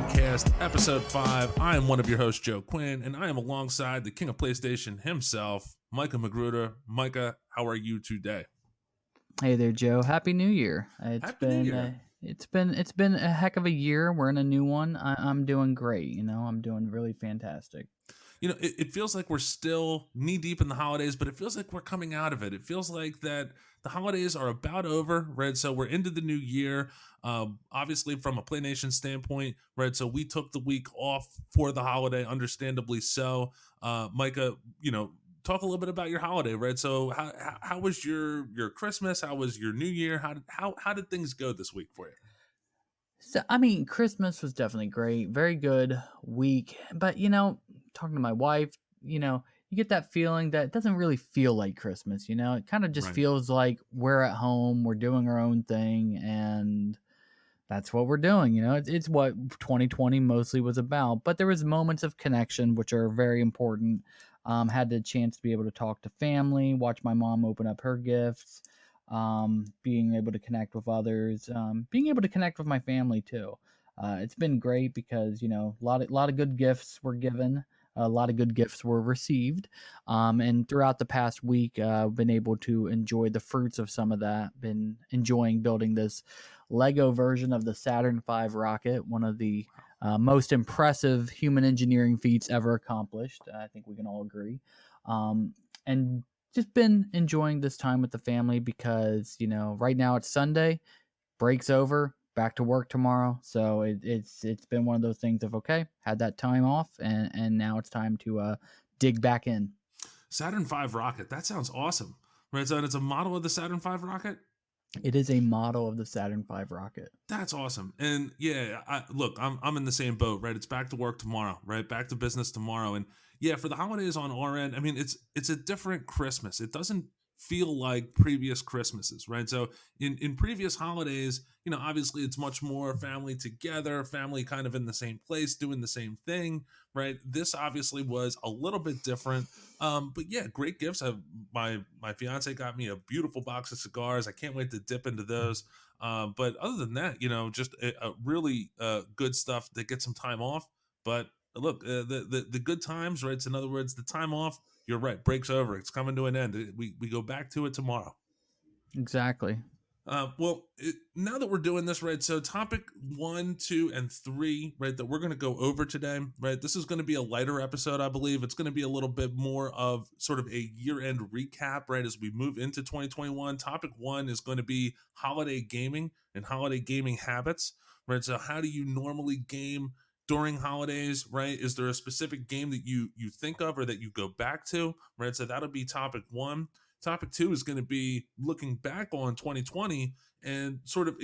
Podcast, Episode 5. I am one of your hosts, Joe Quinn, and I am alongside the king of PlayStation himself, Micah Magruder. Micah, how are you today? Hey there, Joe. Happy New Year. Happy New Year. It's been a heck of a year. We're in a new one. I'm doing great. I'm doing really fantastic. It feels like we're still knee deep in the holidays, but it feels like we're coming out of it. It feels like that the holidays are about over, right? So we're into the new year. Obviously, from a PlayNation standpoint, right? So we took the week off for the holiday, understandably so. Micah, talk a little bit about your holiday, right? So how was your Christmas? How was your New Year? How did things go this week for you? So, Christmas was definitely great. Very good week. But, talking to my wife, you get that feeling that it doesn't really feel like Christmas, It kind of just Right. feels like we're at home, we're doing our own thing, and that's what we're doing. It's what 2020 mostly was about. But there was moments of connection, which are very important. Had the chance to be able to talk to family, watch my mom open up her gifts, being able to connect with others, being able to connect with my family too. It's been great because a lot of good gifts were given. A lot of good gifts were received. And throughout the past week, I've been able to enjoy the fruits of some of that. Been enjoying building this Lego version of the Saturn V rocket, one of the most impressive human engineering feats ever accomplished. I think we can all agree. And just been enjoying this time with the family because, right now it's Sunday, break's over, back to work tomorrow. So it's been one of those things of, okay, had that time off and now it's time to dig back in. Saturn V rocket. That sounds awesome. Right. So it's a model of the Saturn V rocket. It is a model of the Saturn V rocket. That's awesome. And yeah, I'm in the same boat, right? It's back to work tomorrow, right? Back to business tomorrow. And yeah, for the holidays on our end, it's a different Christmas. It doesn't feel like previous Christmases, right? So in previous holidays, obviously it's much more family together, family kind of in the same place, doing the same thing, right? This obviously was a little bit different. But yeah, great gifts. My fiance got me a beautiful box of cigars. I can't wait to dip into those. But other than that, just a really good stuff that gets some time off. But look, the good times, right? So in other words, the time off, you're right, break's over. It's coming to an end. We go back to it tomorrow. Exactly. Now that we're doing this, right, so topic 1, 2, and 3, right, that we're going to go over today, right, this is going to be a lighter episode, I believe. It's going to be a little bit more of sort of a year-end recap, right, as we move into 2021. Topic 1 is going to be holiday gaming and holiday gaming habits, right, so how do you normally game during holidays, right? Is there a specific game that you think of or that you go back to, right? So that'll be topic 1. Topic 2 is going to be looking back on 2020 and sort of,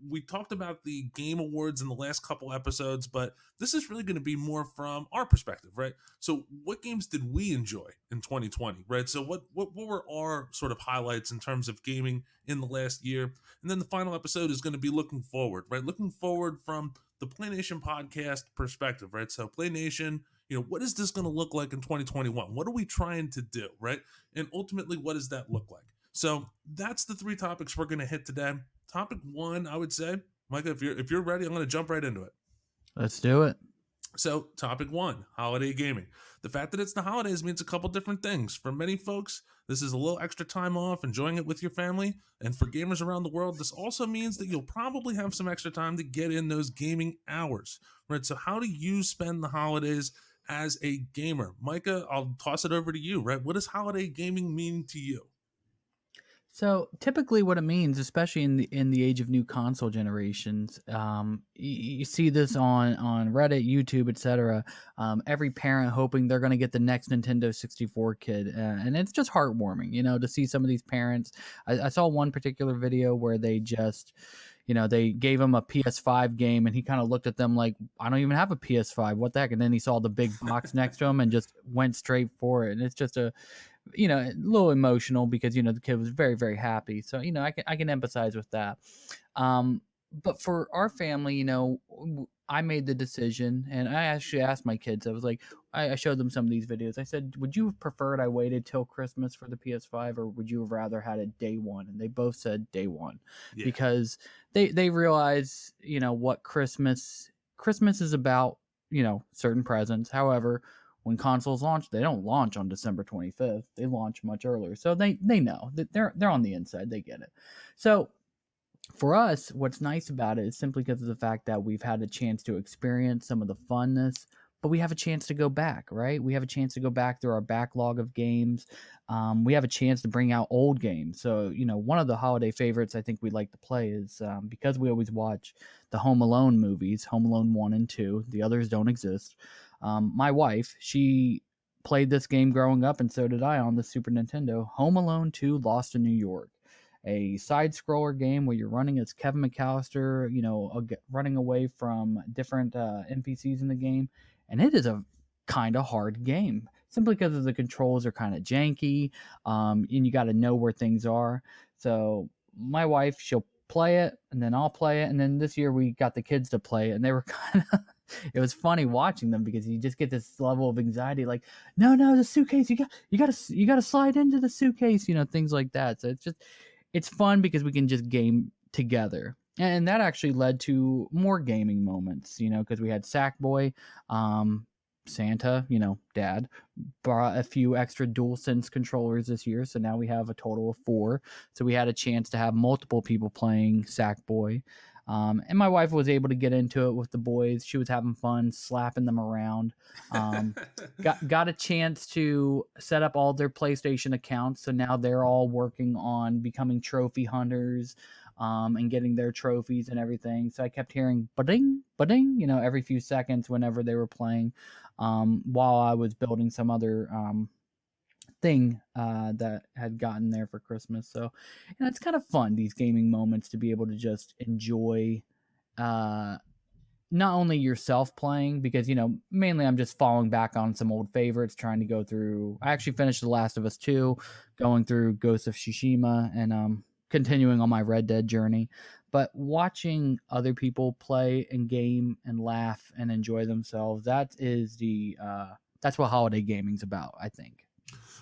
we talked about the game awards in the last couple episodes, but this is really going to be more from our perspective, right? So what games did we enjoy in 2020, right? So what were our sort of highlights in terms of gaming in the last year? And then the final episode is going to be looking forward, right? Looking forward from the PlayNation Podcast perspective, right? So PlayNation, what is this going to look like in 2021? What are we trying to do, right? And ultimately, what does that look like? So that's the 3 topics we're going to hit today. Topic 1, I would say, Micah, if you're ready, I'm going to jump right into it. Let's do it. So topic 1, holiday gaming. The fact that it's the holidays means a couple different things. For many folks, this is a little extra time off, enjoying it with your family. And for gamers around the world, this also means that you'll probably have some extra time to get in those gaming hours, right? So how do you spend the holidays as a gamer? Micah, I'll toss it over to you, right? What does holiday gaming mean to you? So typically, what it means, especially in the age of new console generations, you see this on Reddit, YouTube, etc. Every parent hoping they're going to get the next Nintendo 64 kid, and it's just heartwarming, to see some of these parents. I saw one particular video where they just, they gave him a PS5 game, and he kind of looked at them like, I don't even have a PS5. What the heck? And then he saw the big box next to him and just went straight for it. And it's just a little emotional because the kid was very, very happy. So I can empathize with that. But for our family, I made the decision, and I actually asked my kids. I was like, I showed them some of these videos. I said, would you have preferred I waited till Christmas for the PS5, or would you have rather had it day one? And they both said day one, because they realize what Christmas Christmas is about, certain presents. However, when consoles launch, they don't launch on December 25th. They launch much earlier. So they know that they're on the inside. They get it. So for us, what's nice about it is simply because of the fact that we've had a chance to experience some of the funness, but we have a chance to go back, right? We have a chance to go back through our backlog of games. We have a chance to bring out old games. So, one of the holiday favorites I think we like to play is because we always watch the Home Alone movies, Home Alone 1 and 2. The others don't exist. My wife, she played this game growing up, and so did I on the Super Nintendo. Home Alone 2 Lost in New York, a side scroller game where you're running as Kevin McAllister, running away from different NPCs in the game. And it is a kind of hard game simply because the controls are kind of janky, and you got to know where things are. So my wife, she'll play it, and then I'll play it. And then this year we got the kids to play it, and they were kind of. It was funny watching them because you just get this level of anxiety, like, no, the suitcase, you gotta slide into the suitcase, things like that. So it's fun because we can just game together. And that actually led to more gaming moments, because we had Sackboy, Santa, Dad, brought a few extra DualSense controllers this year. So now we have a total of 4. So we had a chance to have multiple people playing Sackboy. And my wife was able to get into it with the boys. She was having fun slapping them around. Got a chance to set up all their PlayStation accounts, so now they're all working on becoming trophy hunters, and getting their trophies and everything. So I kept hearing ba-ding, ba-ding, every few seconds whenever they were playing, while I was building some other thing that had gotten there for Christmas. So, it's kind of fun, these gaming moments, to be able to just enjoy uh, not only yourself playing, because, mainly I'm just falling back on some old favorites, trying to go through. I actually finished The Last of Us 2, going through Ghost of Tsushima, and continuing on my Red Dead journey. But watching other people play and game and laugh and enjoy themselves, that's what holiday gaming's about, I think.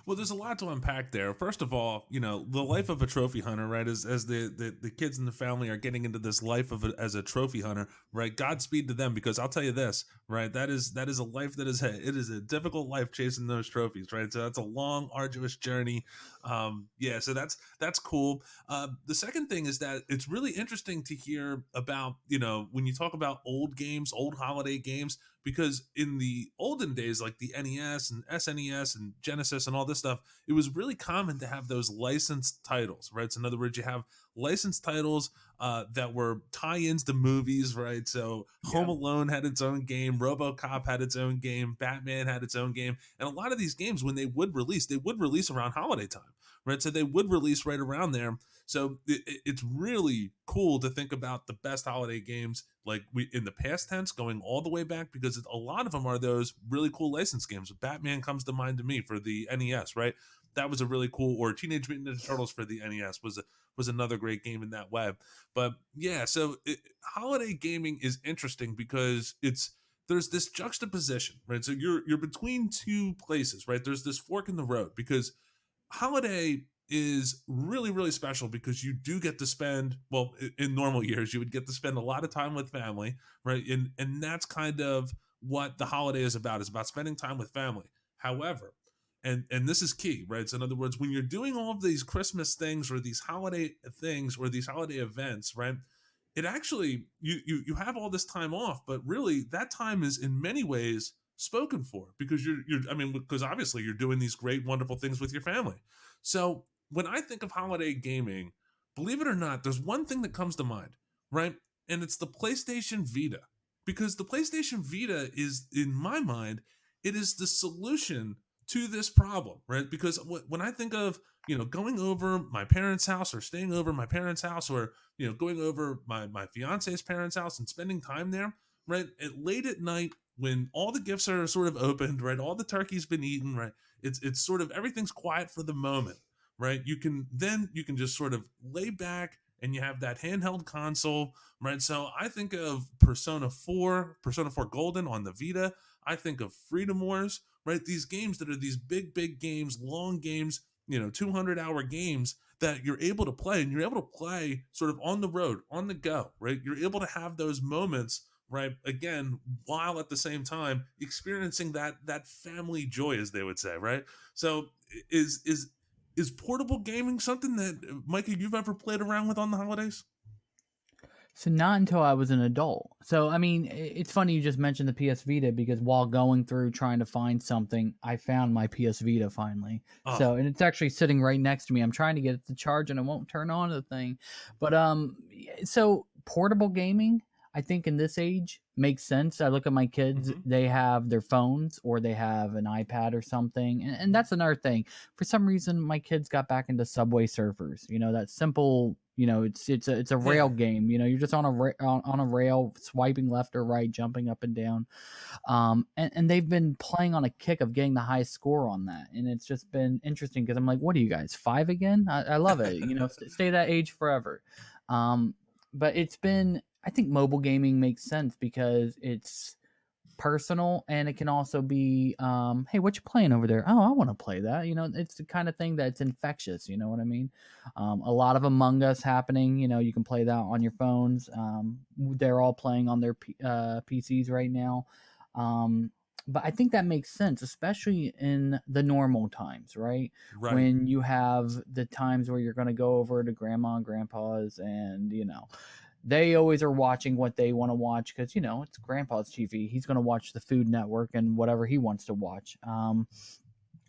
Well, there's a lot to unpack there. First of all, the life of a trophy hunter, right? As the kids in the family are getting into this life as a trophy hunter, right? Godspeed to them, because I'll tell you this, right? That is a life it is a difficult life chasing those trophies, right? So that's a long, arduous journey. Yeah, so that's cool. The second thing is that it's really interesting to hear about, when you talk about old games, old holiday games, because in the olden days, like the NES and SNES and Genesis and all this stuff, it was really common to have those licensed titles, right? So in other words, you have licensed titles that were tie-ins to movies, right? So Yeah. Home Alone had its own game, RoboCop had its own game, Batman had its own game, and a lot of these games, when they would release around holiday time, right? So they would release right around there. So it's really cool to think about the best holiday games, like we in the past tense, going all the way back, because a lot of them are those really cool license games. Batman comes to mind to me for the NES, right? That was a really cool, or Teenage Mutant Ninja Turtles for the NES was another great game in that way. But yeah, so holiday gaming is interesting because there's this juxtaposition, right? So you're between two places, right? There's this fork in the road, because holiday is really, really special because you do get to spend, well, in normal years you would get to spend a lot of time with family, right? And that's kind of what the holiday is about spending time with family. However, and this is key, right? So in other words, when you're doing all of these Christmas things or these holiday things or these holiday events, right, it actually, you have all this time off, but really that time is in many ways spoken for, because you're I mean, because obviously you're doing these great, wonderful things with your family. So when I think of holiday gaming, believe it or not, there's one thing that comes to mind, right? And it's the PlayStation Vita. Because the PlayStation Vita is, in my mind, it is the solution to this problem, right? Because when I think of, going over my parents' house, or staying over my parents' house, or, going over my fiance's parents' house and spending time there, right? Late at night, when all the gifts are sort of opened, right? All the turkey's been eaten, right? It's sort of, everything's quiet for the moment, right? You can just sort of lay back, and you have that handheld console, right? So I think of Persona 4 Golden on the Vita. I think of Freedom Wars, right? These games that are these big, big games, long games, 200-hour games that you're able to play, and you're able to play sort of on the road, on the go, right? You're able to have those moments right? Again, while at the same time experiencing that family joy, as they would say, right? So is portable gaming something that Micah, you've ever played around with on the holidays? So not until I was an adult. So I mean, it's funny you just mentioned the PS Vita because while going through trying to find something, I found my PS Vita finally. Oh, So and it's actually sitting right next to me. I'm trying to get it to charge and it won't turn on the thing. But so portable gaming, I think in this age makes sense. I look at my kids, hmm, they have their phones or they have an iPad or something. And that's another thing. For some reason my kids got back into Subway Surfers. You know, that simple, it's a rail yeah, game. You know, you're just on a rail swiping left or right, jumping up and down. And they've been playing on a kick of getting the highest score on that. And it's just been interesting because I'm like, what are you guys, 5 again? I love it. You know, stay that age forever. Um, but it's been, I think mobile gaming makes sense because it's personal and it can also be hey, what you playing over there? Oh, I want to play that. You know, it's the kind of thing that's infectious, you know what I mean? A lot of Among Us happening. You know, you can play that on your phones. They're all playing on their PCs right now. But I think that makes sense, especially in the normal times, right? right. When you have the times where you're going to go over to grandma and grandpa's and, they always are watching what they want to watch because, it's grandpa's TV. He's going to watch the Food Network and whatever he wants to watch.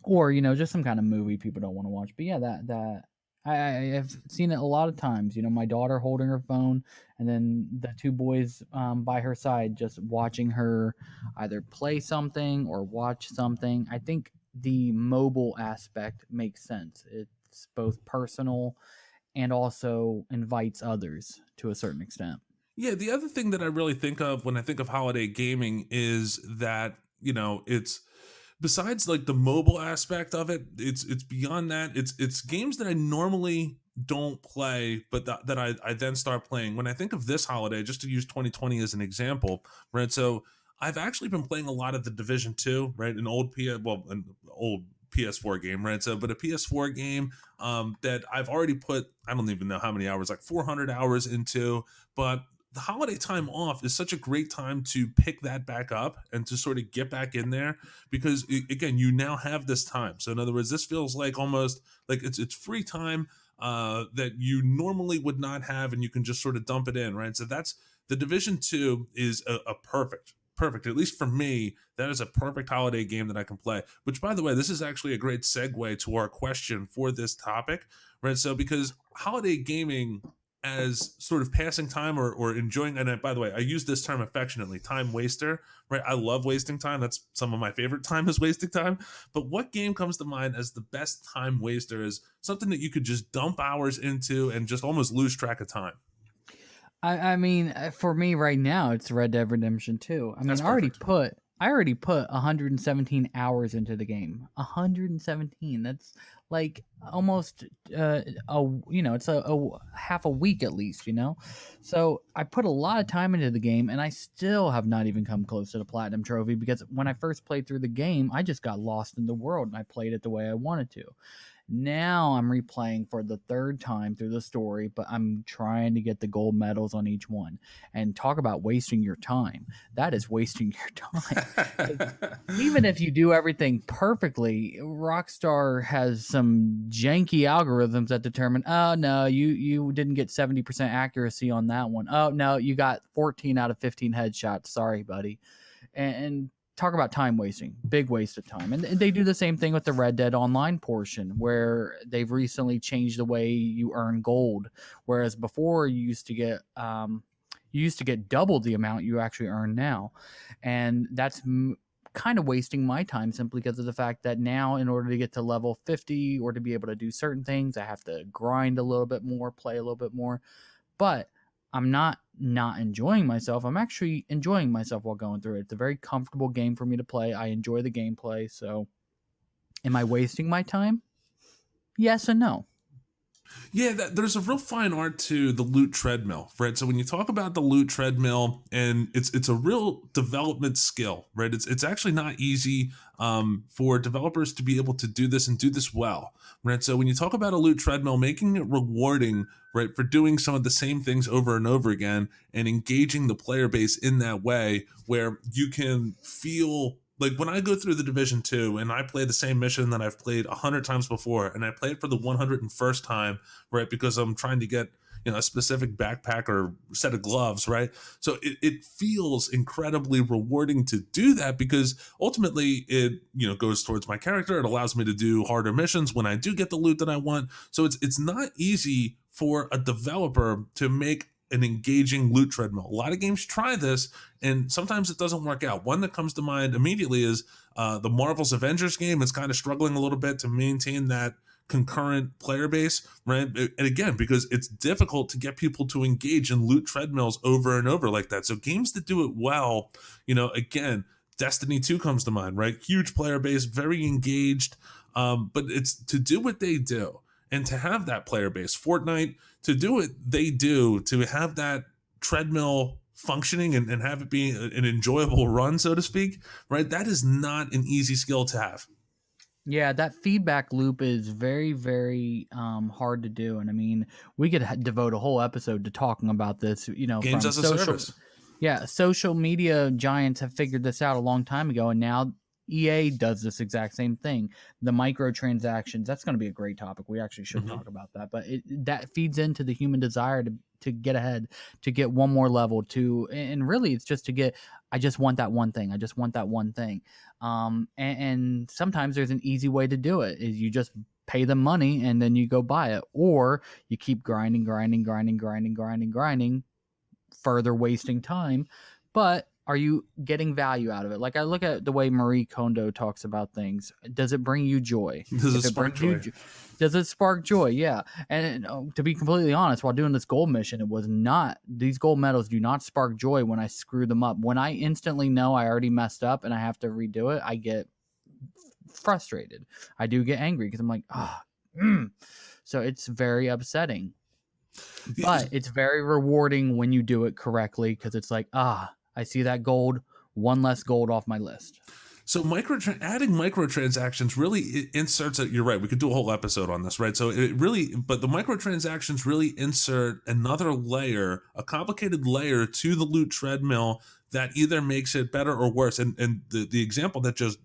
Or, just some kind of movie people don't want to watch. But yeah, that I have seen it a lot of times. You know, my daughter holding her phone and then the two boys by her side just watching her either play something or watch something. I think the mobile aspect makes sense. It's both personal and also invites others to a certain extent. Yeah, the other thing that I really think of when I think of holiday gaming is that, it's besides like the mobile aspect of it, it's beyond that. It's games that I normally don't play, but that I then start playing. When I think of this holiday, just to use 2020 as an example, right? So I've actually been playing a lot of the Division 2, right? An old PS4 game, right? So, but a PS4 game that I've already put, I don't even know how many hours, like 400 hours into, but the holiday time off is such a great time to pick that back up and to sort of get back in there because again, you now have this time. So in other words, this feels like almost like it's free time that you normally would not have, and you can just sort of dump it in, right? So that's the Division 2 is a perfect, at least for me, that is a perfect holiday game that I can play. Which, by the way, this is actually a great segue to our question for this topic, right? So because holiday gaming as sort of passing time or enjoying, and by the way, I use this term affectionately, time waster, right? I love wasting time. That's some of my favorite time is wasting time. But what game comes to mind as the best time waster, is something that you could just dump hours into and just almost lose track of time? I mean, for me right now, it's Red Dead Redemption 2. I mean, That's perfect. I already put 117 hours into the game. 117. That's like almost it's a half a week at least, you know. So I put a lot of time into the game, and I still have not even come close to the platinum trophy because when I first played through the game, I just got lost in the world and I played it the way I wanted to. Now I'm replaying for the third time through the story, but I'm trying to get the gold medals on each one. And talk about wasting your time. That is wasting your time. 'Cause even if you do everything perfectly, Rockstar has some janky algorithms that determine, oh no, you didn't get 70% accuracy on that one. Oh no, you got 14 out of 15 headshots. Sorry, buddy. And talk about time wasting, big waste of time. And they do the same thing with the Red Dead Online portion, where they've recently changed the way you earn gold, whereas before you used to get double the amount you actually earn now. And that's kind of wasting my time simply because of the fact that now, in order to get to level 50 or to be able to do certain things, I have to grind a little bit more, play a little bit more. But I'm not enjoying myself. I'm actually enjoying myself while going through it. It's a very comfortable game for me to play. I enjoy the gameplay. So, am I wasting my time? Yes and no. Yeah, there's a real fine art to the loot treadmill, right? So when you talk about the loot treadmill, and it's a real development skill, right? It's actually not easy for developers to be able to do this and do this well, right? So when you talk about a loot treadmill, making it rewarding, right, for doing some of the same things over and over again, and engaging the player base in that way, where you can feel like when I go through the Division 2 and I play the same mission that I've played 100 times before, and I play it for the 101st time, right? Because I'm trying to get, a specific backpack or set of gloves, right? So it feels incredibly rewarding to do that, because ultimately it, goes towards my character. It allows me to do harder missions when I do get the loot that I want. So it's not easy for a developer to make an engaging loot treadmill. A lot of games try this, and sometimes it doesn't work out. One that comes to mind immediately is the Marvel's Avengers game. It's kind of struggling a little bit to maintain that concurrent player base, right? And again, because it's difficult to get people to engage in loot treadmills over and over like that. So games that do it well, again, Destiny 2 comes to mind, right? Huge player base, very engaged, but it's to do what they do and to have that player base. Fortnite, to do what they do, to have that treadmill functioning and have it be an enjoyable run, so to speak, right? That is not an easy skill to have. Yeah, that feedback loop is very, very hard to do. And I mean, we could devote a whole episode to talking about this, Games from as a social. service. Yeah, social media giants have figured this out a long time ago. And now EA does this exact same thing. The microtransactions, that's going to be a great topic. We actually should talk about that. But that feeds into the human desire to get ahead, to get one more level, and really it's just to get, I just want that one thing. I just want that one thing. And sometimes there's an easy way to do it, is you just pay them money and then you go buy it, or you keep grinding, further wasting time. But are you getting value out of it? Like, I look at the way Marie Kondo talks about things. Does it bring you joy? Does it If it spark brings joy? does it spark joy? Yeah. And to be completely honest, while doing this gold mission, it was not, these gold medals do not spark joy when I screw them up. When I instantly know I already messed up and I have to redo it, I get frustrated. I do get angry because I'm like, so it's very upsetting. But it's very rewarding when you do it correctly, because it's like, I see that gold, one less gold off my list. So adding microtransactions really inserts it. You're right. We could do a whole episode on this, right? So but the microtransactions really insert another layer, a complicated layer to the loot treadmill that either makes it better or worse. And the example that just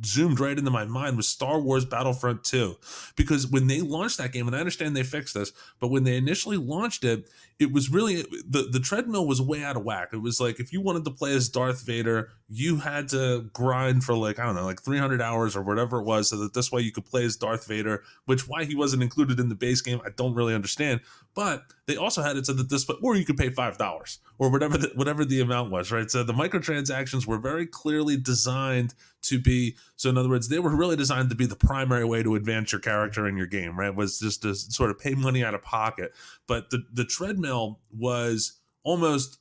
zoomed right into my mind was Star Wars Battlefront 2, because when they launched that game, and I understand they fixed this, but when they initially launched it, it was really, the treadmill was way out of whack. It was like, if you wanted to play as Darth Vader, you had to grind for like, I don't know, like 300 hours or whatever it was, so that this way you could play as Darth Vader, which why he wasn't included in the base game, I don't really understand. But they also had it so that this, or you could pay $5 or whatever the amount was, right? So the microtransactions were very clearly designed to be, so in other words, they were really designed to be the primary way to advance your character in your game, right? Was just to sort of pay money out of pocket. But the treadmill was almost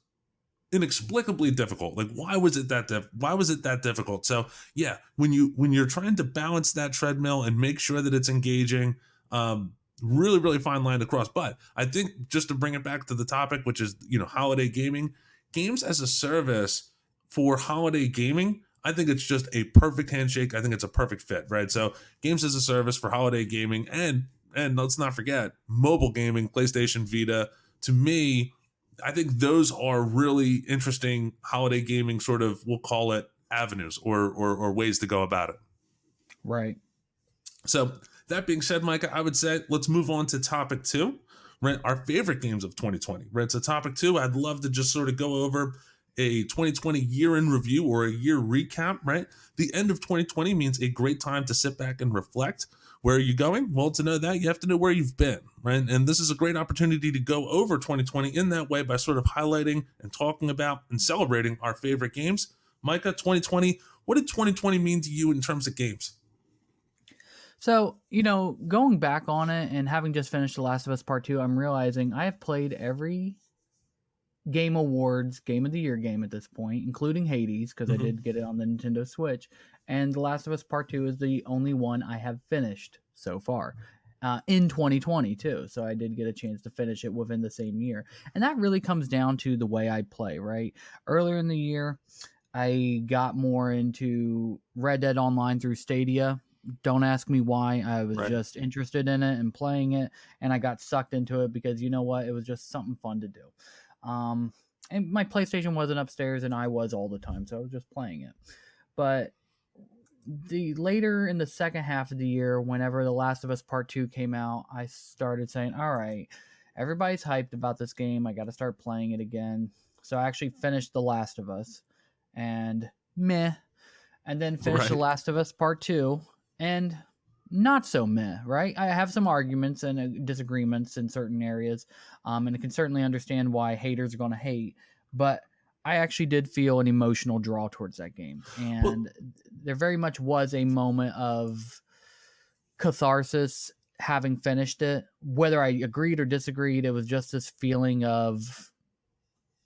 inexplicably difficult. Like, why was it that difficult? So yeah, when you're trying to balance that treadmill and make sure that it's engaging, really, really fine line to cross. But I think, just to bring it back to the topic, which is, holiday gaming, games as a service for holiday gaming, I think it's just a perfect handshake. I think it's a perfect fit, right? So games as a service for holiday gaming, and let's not forget mobile gaming, PlayStation Vita. To me, I think those are really interesting holiday gaming sort of, we'll call it, avenues or ways to go about it. Right. So that being said, Micah, I would say let's move on to topic 2, right? Our favorite games of 2020, right? So topic 2, I'd love to just sort of go over a 2020 year in review or a year recap, right? The end of 2020 means a great time to sit back and reflect. Where are you going? Well, to know that, you have to know where you've been, right? And this is a great opportunity to go over 2020 in that way, by sort of highlighting and talking about and celebrating our favorite games. Micah, 2020, what did 2020 mean to you in terms of games? So, going back on it and having just finished The Last of Us Part 2, I'm realizing I have played every Game Awards Game of the Year game at this point, including Hades, because I did get it on the Nintendo Switch. And The Last of Us Part 2 is the only one I have finished so far. in 2020 too. So I did get a chance to finish it within the same year. And that really comes down to the way I play, right? Earlier in the year, I got more into Red Dead Online through Stadia. Don't ask me why. I was Right. just interested in it and playing it, and I got sucked into it because you know what? It was just something fun to do. Um, and my PlayStation wasn't upstairs, and I was all the time, so I was just playing it. But the later in the second half of the year, whenever The Last of Us Part 2 came out, I started saying, all right, everybody's hyped about this game. I got to start playing it again. So I actually finished The Last of Us and meh. And then finished The Right. Last of Us Part 2 and not so meh, right? I have some arguments and disagreements in certain areas. And I can certainly understand why haters are going to hate. But I actually did feel an emotional draw towards that game. Well, And there very much was a moment of catharsis having finished it. Whether I agreed or disagreed, it was just this feeling of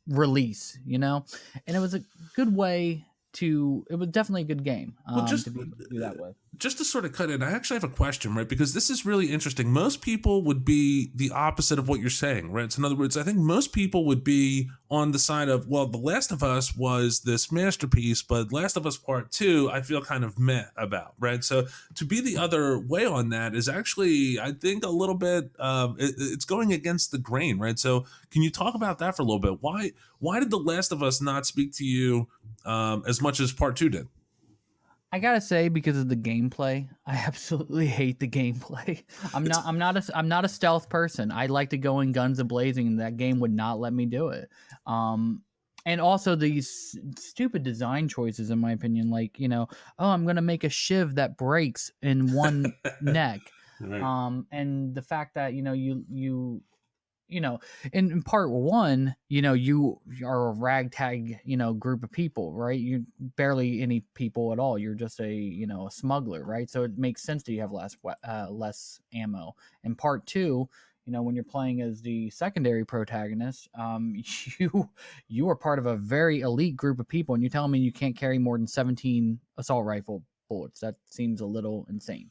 release, you know? And it was a good way to, it was definitely a good game well, to be able to do that with. just to sort of cut in, I actually have a question, right? Because this is really interesting. Most people would be the opposite of what you're saying, right? So in other words, I think most people would be on the side of, well, The Last of Us was this masterpiece, but Last of Us Part 2, I feel kind of meh about, right? So to be the other way on that is actually, I think, a little bit, it's going against the grain, right? So can you talk about that for a little bit? Why did The Last of Us not speak to you as much as Part 2 did? I gotta say, because of the gameplay, I absolutely hate the gameplay. It's I'm not a stealth person. I like to go in guns a blazing, and that game would not let me do it. And also these stupid design choices, in my opinion, like oh, I'm gonna make a shiv that breaks in one neck. right. And the fact that you know in part one, you are a ragtag group of people, right? You barely any people at all. You're just a smuggler, right? So it makes sense that you have less ammo. In part two, when you're playing as the secondary protagonist, you are part of a very elite group of people, and you're telling me you can't carry more than 17 assault rifle bullets. That seems a little insane.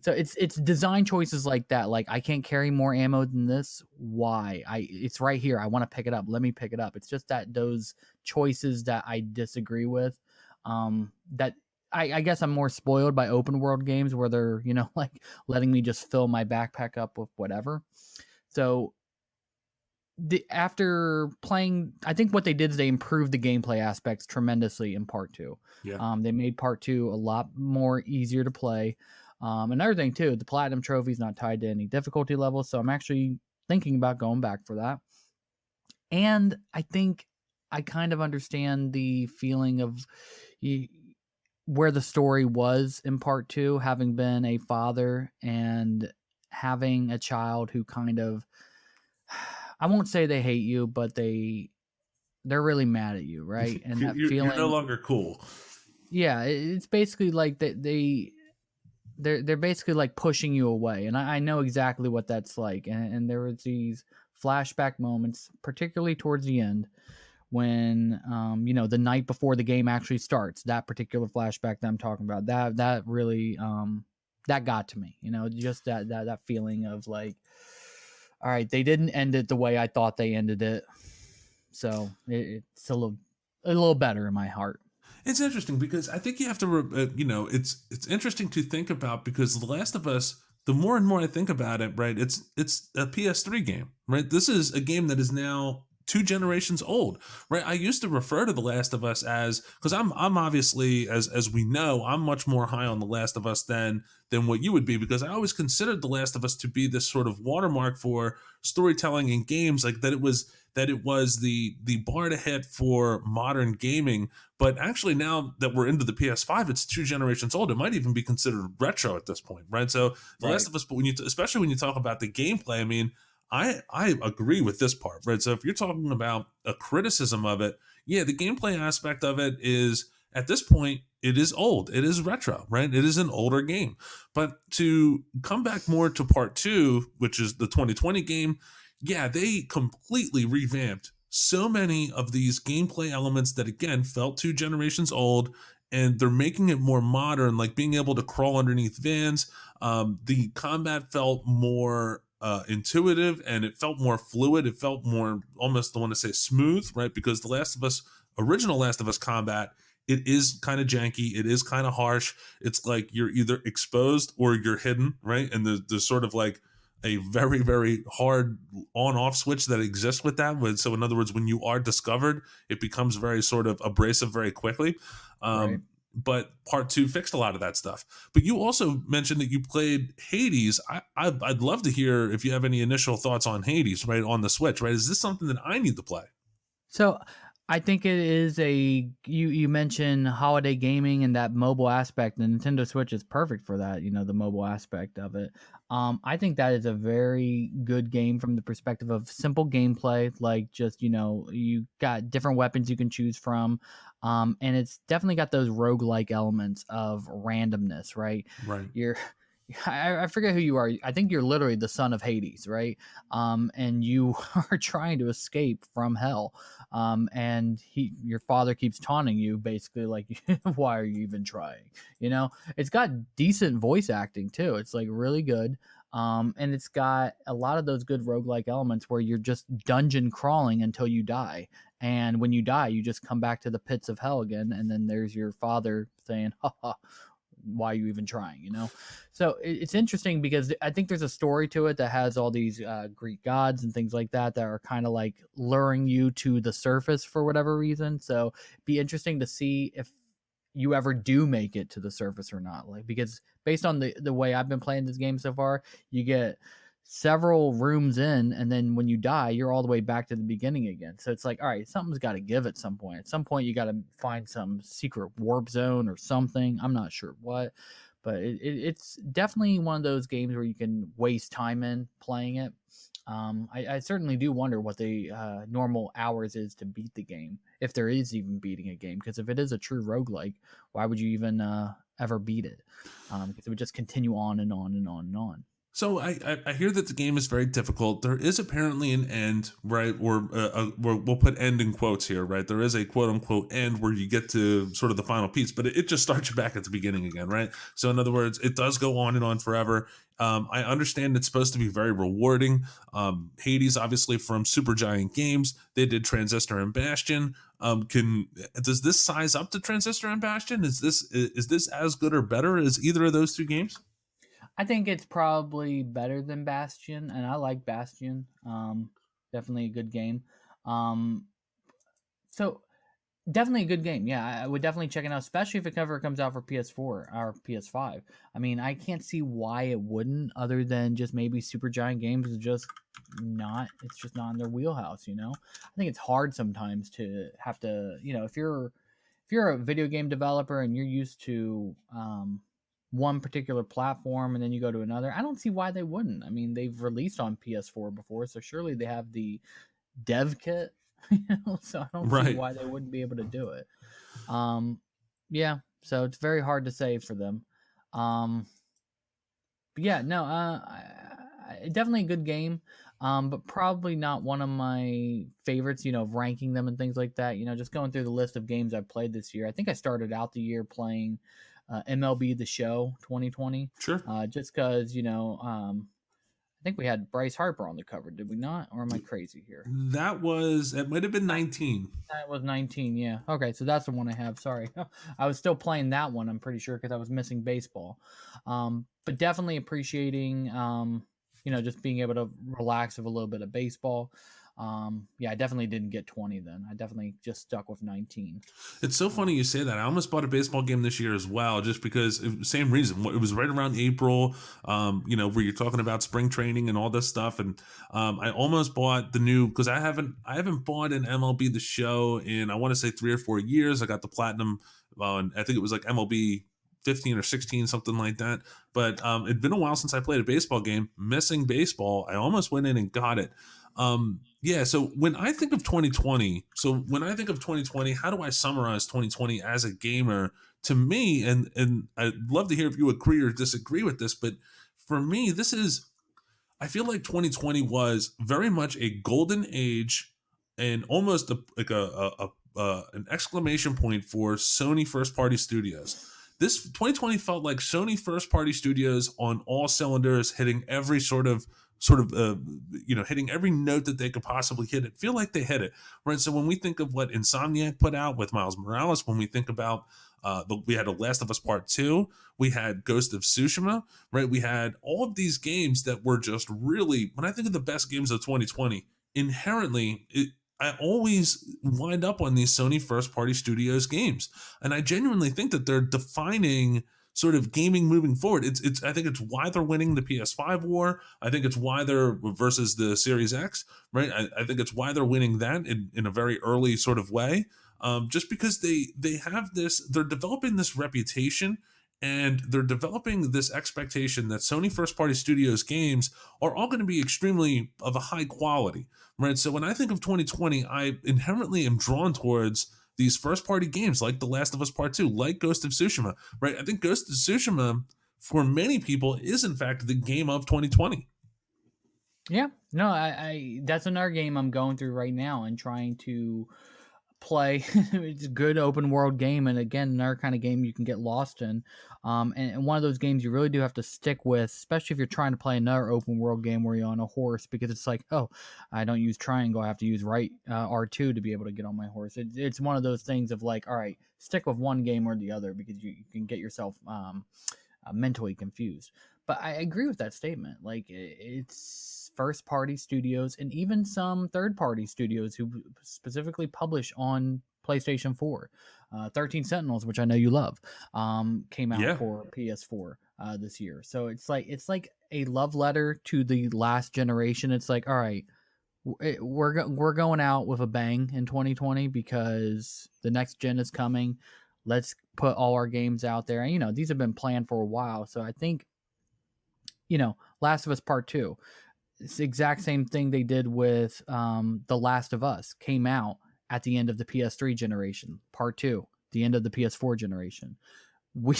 So it's design choices like that. Like, I can't carry more ammo than this. Why? It's right here. I want to pick it up. Let me pick it up. It's just that those choices that I disagree with. That I guess I'm more spoiled by open world games where they're like letting me just fill my backpack up with whatever. So after playing, I think what they did is they improved the gameplay aspects tremendously in part two. Yeah. They made part two a lot more easier to play. Another thing too, the platinum trophy is not tied to any difficulty level, so I'm actually thinking about going back for that. And I think I kind of understand the feeling of where the story was in part two, having been a father and having a child who kind of, I won't say they hate you, but they're really mad at you, right? And that You're no feeling, longer cool. yeah, it's basically like they're basically like pushing you away, and I know exactly what that's like. And there was these flashback moments, particularly towards the end, when the night before the game actually starts. That particular flashback that I'm talking about, that really that got to me. Just that feeling of like, all right, they didn't end it the way I thought they ended it, so it's a little better in my heart. It's interesting because I think you have to, it's interesting to think about because The Last of Us, the more and more I think about it, right, it's a PS3 game, right? This is a game that is now 2 generations old, right? I used to refer to The Last of Us as, because I'm obviously, as we know, I'm much more high on The Last of Us than what you would be, because I always considered The Last of Us to be this sort of watermark for storytelling in games, like that it was the bar to hit for modern gaming. But actually, now that we're into the PS5, it's 2 generations old. It might even be considered retro at this point, right? So The Last Right. of Us, but especially when you talk about the gameplay, I mean, I agree with this part, right? So if you're talking about a criticism of it, yeah, the gameplay aspect of it is, at this point, it is old. It is retro, right? It is an older game. But to come back more to part two, which is the 2020 game, yeah, they completely revamped so many of these gameplay elements that, again, felt 2 generations old. and they're making it more modern, like being able to crawl underneath vans. The combat felt more intuitive, and it felt more fluid. It felt more, almost I want to say, smooth, right? Because the Last of Us, original Last of Us combat, it is kind of janky. It is kind of harsh. It's like you're either exposed or you're hidden, right? And there's sort of like a very, very hard on-off switch that exists with that. So in other words, when you are discovered, it becomes very sort of abrasive very quickly. Right. But part two fixed a lot of that stuff. But you also mentioned that you played Hades. I'd love to hear if you have any initial thoughts on Hades, right, on the Switch, right? Is this something that I need to play? So I think it is you mentioned holiday gaming and that mobile aspect. The Nintendo Switch is perfect for that, the mobile aspect of it. I think that is a very good game from the perspective of simple gameplay, like just, you got different weapons you can choose from. And it's definitely got those roguelike elements of randomness, right? Right. You're I forget who you are. I think you're literally the son of Hades, right? And you are trying to escape from hell. And your father keeps taunting you, basically like, why are you even trying? It's got decent voice acting too. It's like really good. And it's got a lot of those good roguelike elements where you're just dungeon crawling until you die. And when you die, you just come back to the pits of hell again. And then there's your father saying, ha ha, why are you even trying? So it's interesting because I think there's a story to it that has all these Greek gods and things like that are kind of like luring you to the surface for whatever reason. So it'd be interesting to see if you ever do make it to the surface or not, like, because based on the way I've been playing this game so far, you get several rooms in, and then when you die, you're all the way back to the beginning again. So it's like, all right, something's got to give at some point. At some point, you got to find some secret warp zone or something. I'm not sure what, but it's definitely one of those games where you can waste time in playing it. I certainly do wonder what the normal hours is to beat the game, if there is even beating a game. Because if it is a true roguelike, why would you even ever beat it? Because it would just continue on and on and on and on. So I hear that the game is very difficult. There is apparently an end, right? Or we'll put end in quotes here, right? There is a quote unquote end where you get to sort of the final piece, but it just starts you back at the beginning again, right? So in other words, it does go on and on forever. I understand it's supposed to be very rewarding. Hades, obviously from Supergiant Games, they did Transistor and Bastion. Does this size up to Transistor and Bastion? Is this as good or better as either of those two games? I think it's probably better than Bastion, and I like Bastion. Definitely a good game. Um, so definitely a good game. Yeah, I would definitely check it out, especially if it ever comes out for PS4 or PS5. I mean, I can't see why it wouldn't, other than just maybe Supergiant Games is just not. It's just not in their wheelhouse. I think it's hard sometimes to have to. If you're a video game developer and you're used to one particular platform and then you go to another, I don't see why they wouldn't. I mean, they've released on PS4 before, so surely they have the dev kit, so I don't see Right. why they wouldn't be able to do it. Yeah, so it's very hard to say for them. But yeah, no, definitely a good game. But probably not one of my favorites, of ranking them and things like that. Just going through the list of games I've played this year. I think I started out the year playing MLB The Show 2020. Sure. Just because, I think we had Bryce Harper on the cover, did we not? Or am I crazy here? It might have been 19. That was 19, yeah. Okay, so that's the one I have. Sorry. I was still playing that one, I'm pretty sure, because I was missing baseball. But definitely appreciating, just being able to relax with a little bit of baseball. Yeah, I definitely didn't get 20 then. I definitely just stuck with 19. It's so funny you say that. I almost bought a baseball game this year as well, just because same reason. It was right around April, where you're talking about spring training and all this stuff. And I almost bought the new, because I haven't bought an MLB The Show in, I want to say 3 or 4 years. I got the platinum, and I think it was like MLB 15 or 16, something like that. But it'd been a while since I played a baseball game. Missing baseball, I almost went in and got it. Yeah, so when I think of 2020, how do I summarize 2020 as a gamer? To me, and I'd love to hear if you agree or disagree with this, but for me, I feel like 2020 was very much a golden age and almost an exclamation point for Sony first party studios. This 2020 felt like Sony first party studios on all cylinders, hitting every hitting every note that they could possibly hit. It feel like they hit it, right? So when we think of what Insomniac put out with Miles Morales, when we think about we had a Last of Us Part 2, we had Ghost of Tsushima, right? We had all of these games that were just really, when I think of the best games of 2020, inherently, I always wind up on these Sony first party studios games. And I genuinely think that they're defining sort of gaming moving forward. I think it's why they're winning the PS5 war. I think it's why they're versus the Series X, right? I think it's why they're winning that in a very early sort of way. Just because they have this, they're developing this reputation and they're developing this expectation that Sony first party studios games are all going to be extremely of a high quality, right? So when I think of 2020, I inherently am drawn towards these first party games like The Last of Us Part 2, like Ghost of Tsushima, right? I think Ghost of Tsushima for many people is in fact the game of 2020. Yeah, no, I that's another game I'm going through right now and trying to play. It's a good open world game, and again, another kind of game you can get lost in. And one of those games you really do have to stick with, especially if you're trying to play another open world game where you're on a horse, because it's like, oh, I don't use triangle, I have to use right R2 to be able to get on my horse. It's one of those things of like, all right, stick with one game or the other, because you can get yourself mentally confused. But I agree with that statement. Like, it's first party studios and even some third party studios who specifically publish on PlayStation 4. 13 Sentinels, which I know you love, came out for PS4 this year. So it's like a love letter to the last generation. It's like, all right, we're going out with a bang in 2020 because the next gen is coming. Let's put all our games out there. And, these have been planned for a while. So I think, Last of Us Part 2, it's the exact same thing they did with The Last of Us, came out at the end of the PS3 generation. Part 2, the end of the PS4 generation.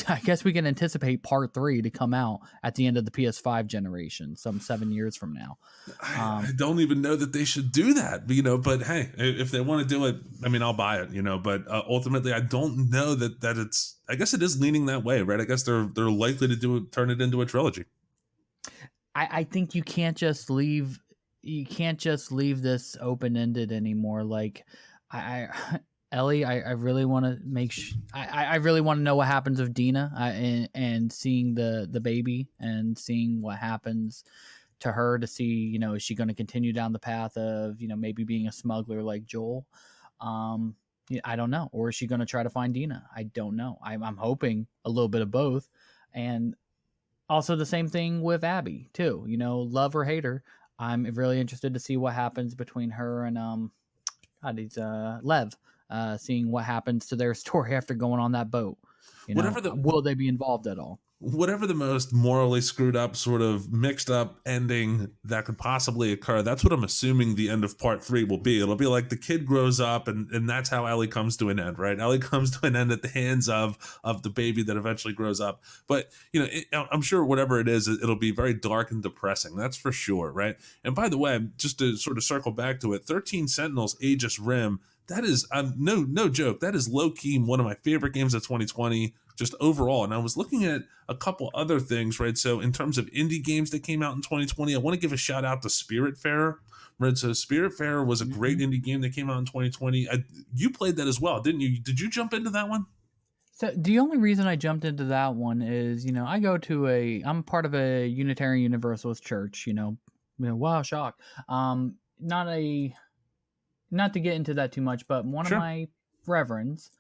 I guess we can anticipate Part 3 to come out at the end of the PS5 generation, some 7 years from now. I don't even know that they should do that, but hey, if they want to do it, I mean, I'll buy it, but ultimately I don't know that it's, I guess it is leaning that way, right? I guess they're likely to turn it into a trilogy. I think you can't just leave this open-ended anymore. Like, Ellie, I really want to I really want to know what happens with Dina, and seeing the baby and seeing what happens to her, to see, is she going to continue down the path of, maybe being a smuggler like Joel? I don't know. Or is she going to try to find Dina? I don't know. I'm hoping a little bit of both. And also the same thing with Abby too, love or hate her. I'm really interested to see what happens between her and Lev, seeing what happens to their story after going on that boat. Will they be involved at all? Whatever the most morally screwed up, sort of mixed up ending that could possibly occur, that's what I'm assuming the end of Part 3 will be. It'll be like the kid grows up and that's how Ellie comes to an end, right? Ellie comes to an end at the hands of the baby that eventually grows up. But, I'm sure whatever it is, it'll be very dark and depressing. That's for sure, right? And by the way, just to sort of circle back to it, 13 Sentinels, Aegis Rim, that is no joke. That is low key one of my favorite games of 2020, just overall. And I was looking at a couple other things, right? So in terms of indie games that came out in 2020, I want to give a shout out to Spiritfarer, right? So Spiritfarer was a great indie game that came out in 2020. You played that as well, didn't you? Did you jump into that one? So the only reason I jumped into that one is, I'm part of a Unitarian Universalist church, wow, shock. Not to get into that too much, but one of my reverends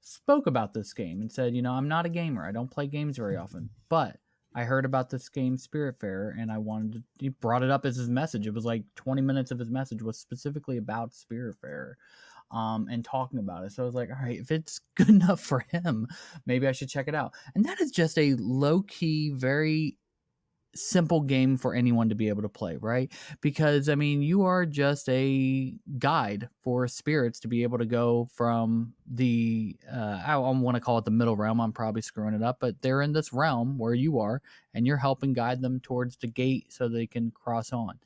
spoke about this game and said, I'm not a gamer. I don't play games very often, but I heard about this game Spiritfarer and he brought it up as his message. It was like 20 minutes of his message was specifically about Spiritfarer, and talking about it. So I was like, all right, if it's good enough for him, maybe I should check it out. And that is just a low key, very simple game for anyone to be able to play, right? Because you are just a guide for spirits to be able to go from the I want to call it the middle realm. I'm probably screwing it up, but they're in this realm where you are, and you're helping guide them towards the gate so they can cross on.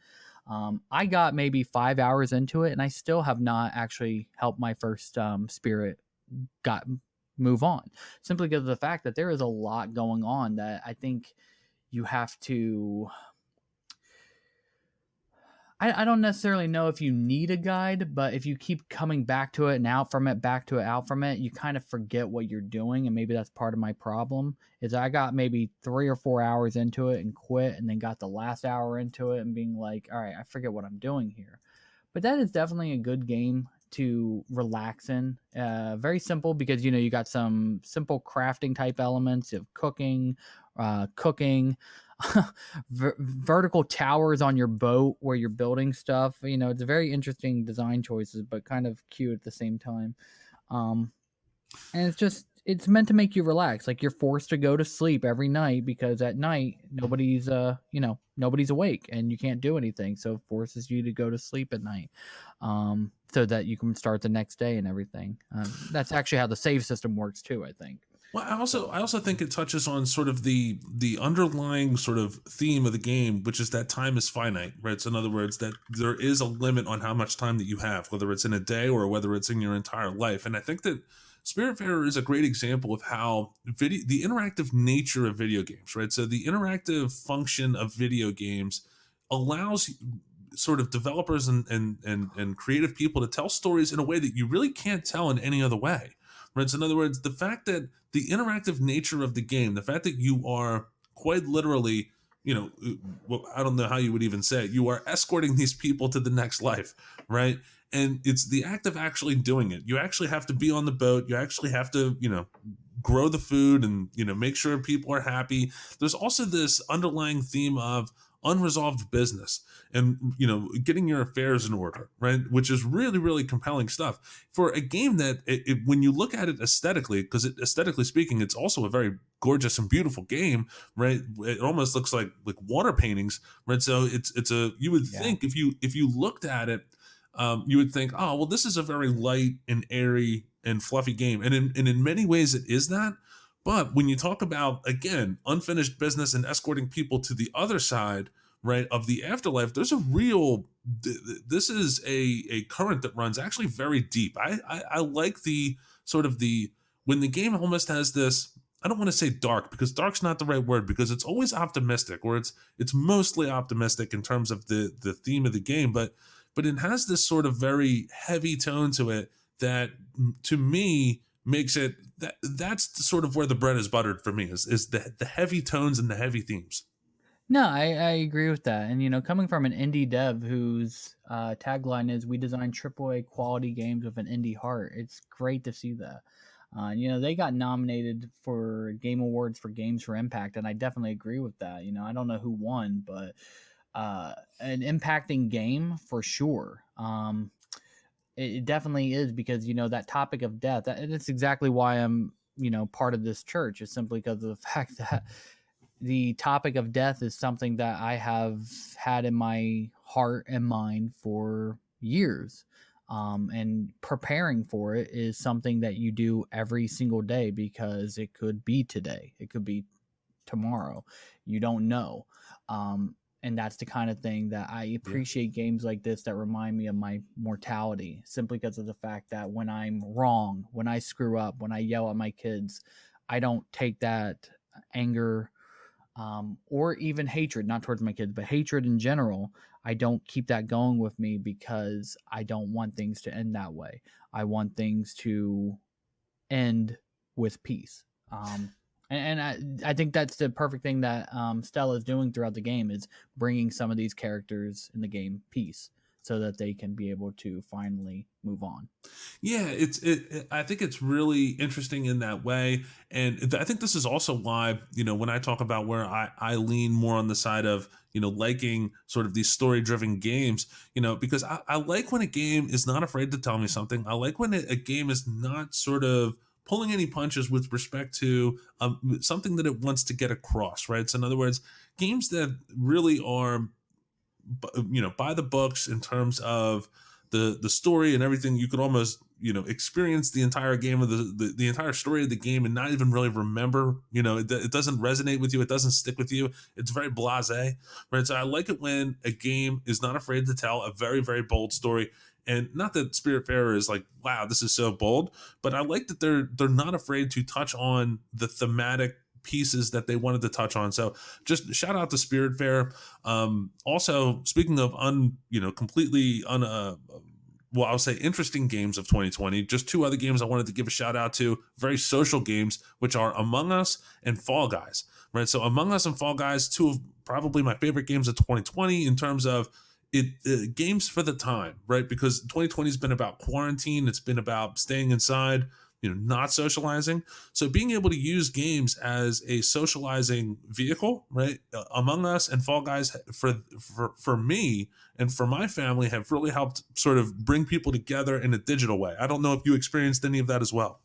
I got maybe 5 hours into it, and I still have not actually helped my first spirit got move on, simply because of the fact that there is a lot going on that I think you have to. I don't necessarily know if you need a guide, but if you keep coming back to it and out from it, back to it, out from it, you kind of forget what you're doing. And maybe that's part of my problem is I got maybe 3 or 4 hours into it and quit, and then got the last hour into it and being like, all right, I forget what I'm doing here. But that is definitely a good game to relax in. Very simple because you got some simple crafting type elements of cooking, vertical towers on your boat where you're building stuff. It's a very interesting design choices, but kind of cute at the same time. Um, and it's meant to make you relax. Like, you're forced to go to sleep every night because at night nobody's awake and you can't do anything, so it forces you to go to sleep at night, so that you can start the next day and everything. That's actually how the save system works too, I think. Well, I also So I also think it touches on sort of the underlying sort of theme of the game, which is that time is finite, right? So in other words, that there is a limit on how much time that you have, whether it's in a day or whether it's in your entire life. And I think that Spiritfarer is a great example of how the interactive nature of video games, right? So the interactive function of video games allows sort of developers and creative people to tell stories in a way that you really can't tell in any other way, right? So in other words, the fact that the interactive nature of the game, the fact that you are quite literally, well, I don't know how you would even say it, you are escorting these people to the next life, right? And it's the act of actually doing it. You actually have to be on the boat. You actually have to, grow the food and, make sure people are happy. There's also this underlying theme of unresolved business and getting your affairs in order, right, which is really, really compelling stuff for a game that when you look at it aesthetically, because aesthetically speaking, it's also a very gorgeous and beautiful game, right? It almost looks like water paintings, right? So it's a, you would think if you looked at it, you would think, oh well, this is a very light and airy and fluffy game, and in many ways it is that. But when you talk about, again, unfinished business and escorting people to the other side, right, of the afterlife, there's a real, this is a current that runs actually very deep. I like the sort of when the game almost has this, I don't want to say dark, because dark's not the right word, because it's always optimistic, or it's mostly optimistic in terms of the theme of the game, but it has this sort of very heavy tone to it that, to me, makes it that's the sort of where the bread is buttered for me, is the heavy tones and the heavy themes. no, I agree with that. And coming from an indie dev whose tagline is "We design AAA quality games with an indie heart," it's great to see that. They got nominated for Game Awards for Games for Impact, and I definitely agree with that. I don't know who won, but an impacting game for sure. It definitely is, because that topic of death. That's exactly why I'm part of this church, is simply because of the fact that the topic of death is something that I have had in my heart and mind for years. And preparing for it is something that you do every single day, because it could be today, it could be tomorrow. You don't know. And that's the kind of thing that I appreciate games like this that remind me of my mortality, simply because of the fact that when I'm wrong, when I screw up, when I yell at my kids, I don't take that anger, or even hatred, not towards my kids, but hatred in general. I don't keep that going with me, because I don't want things to end that way. I want things to end with peace. And I think that's the perfect thing that Stella is doing throughout the game, is bringing some of these characters in the game peace, so that they can be able to finally move on. Yeah, I think it's really interesting in that way, and I think this is also why, when I talk about where I lean more on the side of, liking sort of these story-driven games, because I like when a game is not afraid to tell me something. I like when a game is not sort of pulling any punches with respect to something that it wants to get across, right? So in other words, games that really are, by the books in terms of the story and everything. You could almost, experience the entire game of the entire story of the game and not even really remember. It doesn't resonate with you. It doesn't stick with you. It's very blasé, right? So I like it when a game is not afraid to tell a very, very bold story. And not that Spiritfarer is like, wow, this is so bold, but I like that they're not afraid to touch on the thematic pieces that they wanted to touch on. So just shout out to Spiritfarer. Also, speaking of completely well, I'll say interesting games of 2020, just two other games I wanted to give a shout out to, very social games, which are Among Us and Fall Guys, right? So Among Us and Fall Guys, two of probably my favorite games of 2020 in terms of games for the time, right? Because 2020 has been about quarantine. It's been about staying inside, not socializing. So being able to use games as a socializing vehicle, right? Among Us and Fall Guys for me and for my family have really helped sort of bring people together in a digital way. I don't know if you experienced any of that as well.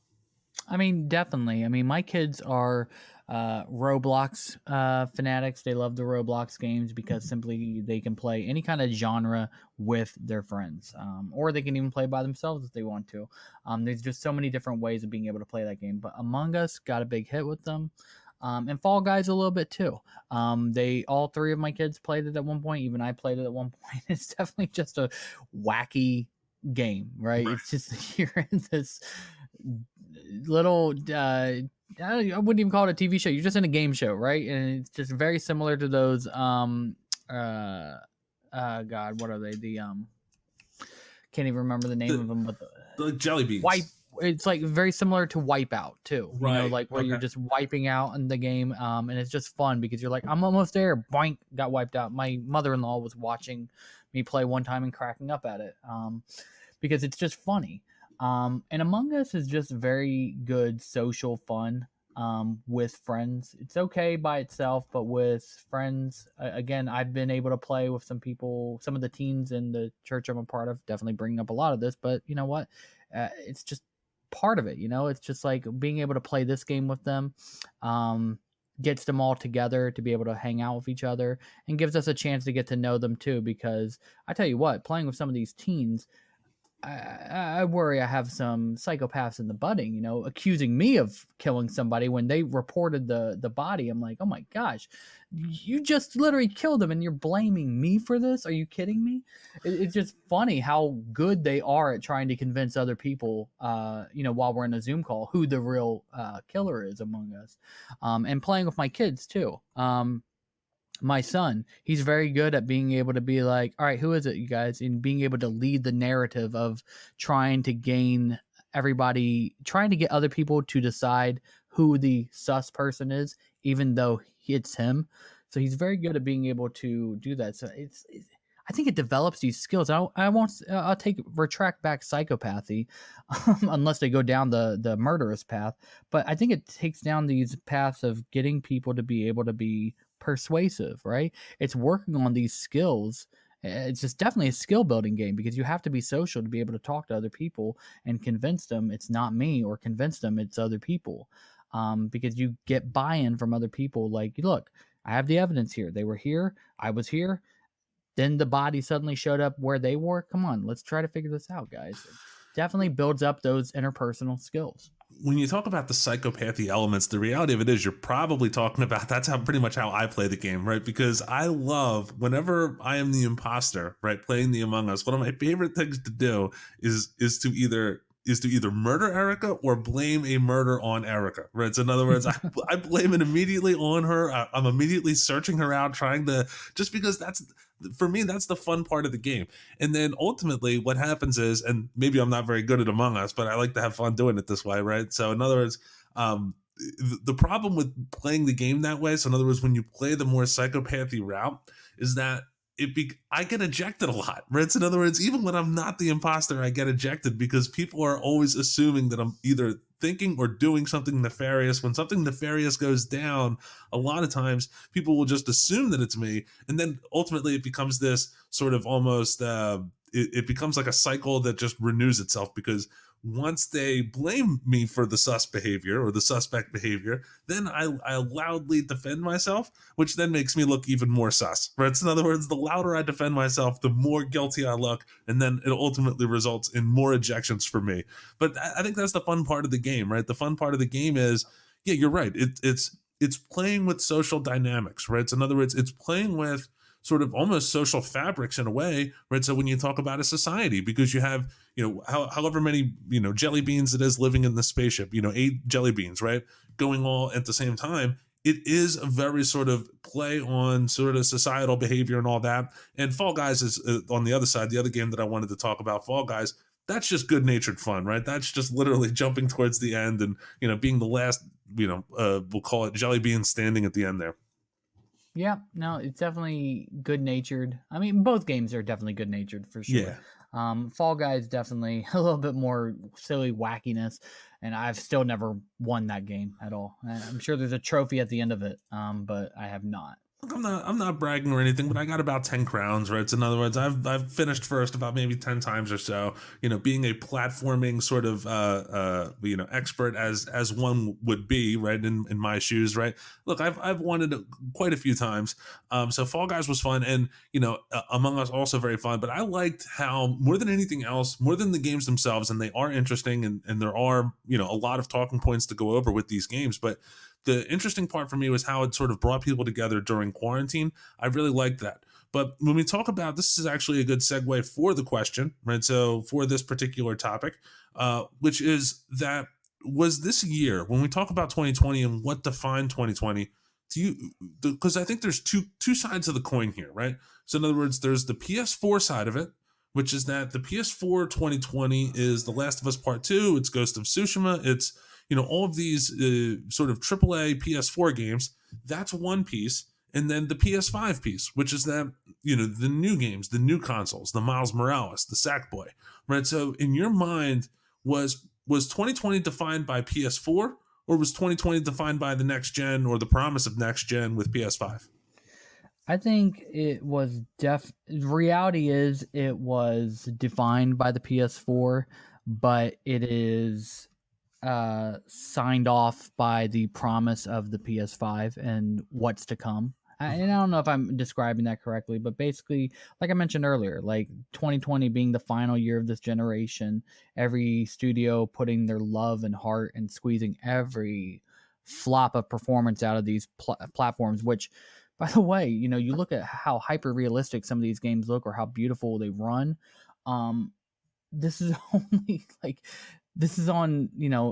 I mean, definitely. I mean, my kids are Roblox fanatics. They love the Roblox games because simply they can play any kind of genre with their friends, or they can even play by themselves if they want to. There's just so many different ways of being able to play that game. But Among Us got a big hit with them. And Fall Guys a little bit too. They all three of my kids played it at one point. Even I played it at one point. It's definitely just a wacky game, right? It's just you're in this little I wouldn't even call it a TV show. You're just in a game show, right? And it's just very similar to those God, what are they? The can't even remember the name of them, but the jelly beans. It's like very similar to Wipeout too. Right. Like where you're just wiping out in the game, and it's just fun because you're like, I'm almost there. Boink, got wiped out. My mother-in-law was watching me play one time and cracking up at it, because it's just funny. And Among Us is just very good social fun with friends. It's okay by itself, but with friends, again, I've been able to play with some people, some of the teens in the church I'm a part of, definitely bringing up a lot of this, but you know what? It's just part of it, It's just like being able to play this game with them. Gets them all together to be able to hang out with each other and gives us a chance to get to know them too, because I tell you what, playing with some of these teens, I worry I have some psychopaths in the budding, accusing me of killing somebody when they reported the body. I'm like, oh my gosh, you just literally killed them and you're blaming me for this? Are you kidding me? It's just funny how good they are at trying to convince other people, while we're in a Zoom call, who the real killer is among us. And playing with my kids too. My son, he's very good at being able to be like, all right, who is it, you guys? And being able to lead the narrative of trying to gain everybody, trying to get other people to decide who the sus person is, even though it's him. So he's very good at being able to do that. So I think it develops these skills. I'll retract back psychopathy, unless they go down the murderous path. But I think it takes down these paths of getting people to be able to be persuasive, right? It's working on these skills. It's just definitely a skill building game because you have to be social to be able to talk to other people and convince them it's not me, or convince them it's other people. Because you get buy-in from other people. Like, look, I have the evidence here. They were here. I was here. Then the body suddenly showed up where they were. Come on, let's try to figure this out, guys. It definitely builds up those interpersonal skills. When you talk about the psychopathy elements, the reality of it is you're probably talking about that's pretty much how I play the game, right? Because I love whenever I am the imposter, right, playing the Among Us. One of my favorite things to do is to either murder Erica or blame a murder on Erica, right? So in other words, I blame it immediately on her. I'm immediately searching her out, trying to, just because for me, that's the fun part of the game. And then ultimately what happens is, and maybe I'm not very good at Among Us, but I like to have fun doing it this way, right? So in other words, the problem with playing the game that way, so in other words, when you play the more psychopathy route, is that I get ejected a lot, right? So in other words, even when I'm not the imposter, I get ejected because people are always assuming that I'm either thinking or doing something nefarious. When something nefarious goes down, a lot of times people will just assume that it's me. And then ultimately it becomes this sort of almost, it becomes like a cycle that just renews itself, because once they blame me for the sus behavior or the suspect behavior, then I loudly defend myself, which then makes me look even more sus, right? So in other words, the louder I defend myself, the more guilty I look, and then it ultimately results in more ejections for me. But I think that's the fun part of the game, right? The fun part of the game is, yeah, you're right. It's playing with social dynamics, right? So in other words, it's playing with sort of almost social fabrics in a way, right? So when you talk about a society, because you have, however many, jelly beans it is living in the spaceship, 8 jelly beans, right? Going all at the same time. It is a very sort of play on sort of societal behavior and all that. And Fall Guys is on the other side, the other game that I wanted to talk about, Fall Guys. That's just good natured fun, right? That's just literally jumping towards the end and, being the last, we'll call it jelly bean standing at the end there. Yeah, no, it's definitely good natured. I mean, both games are definitely good natured for sure. Yeah. Fall Guys definitely a little bit more silly wackiness, and I've still never won that game at all. I'm sure there's a trophy at the end of it, but I have not. Look, I'm not bragging or anything, but I got about 10 crowns, right? So in other words, I've finished first about maybe 10 times or so, being a platforming sort of expert as one would be, right, in my shoes, right? Look, I've won it quite a few times. So Fall Guys was fun, and Among Us also very fun, but I liked how, more than anything else, more than the games themselves, and they are interesting, and there are, a lot of talking points to go over with these games, but the interesting part for me was how it sort of brought people together during quarantine. I really liked that. But when we talk about, this is actually a good segue for the question, right? So for this particular topic, which is that, was this year, when we talk about 2020 and what defined 2020, do you, because I think there's two sides of the coin here, right? So in other words, there's the PS4 side of it, which is that the PS4 2020 is The Last of Us Part 2, it's Ghost of Tsushima, it's all of these sort of AAA PS4 games. That's one piece. And then the PS5 piece, which is that, the new games, the new consoles, the Miles Morales, the Sackboy, right? So in your mind, was 2020 defined by PS4, or was 2020 defined by the next gen or the promise of next gen with PS5? I think it was reality is it was defined by the PS4, but it is signed off by the promise of the PS5 and what's to come. And I don't know if I'm describing that correctly, but basically, like I mentioned earlier, like 2020 being the final year of this generation, every studio putting their love and heart and squeezing every flop of performance out of these platforms, which, by the way, you look at how hyper realistic some of these games look or how beautiful they run. Um, this is only like this is on,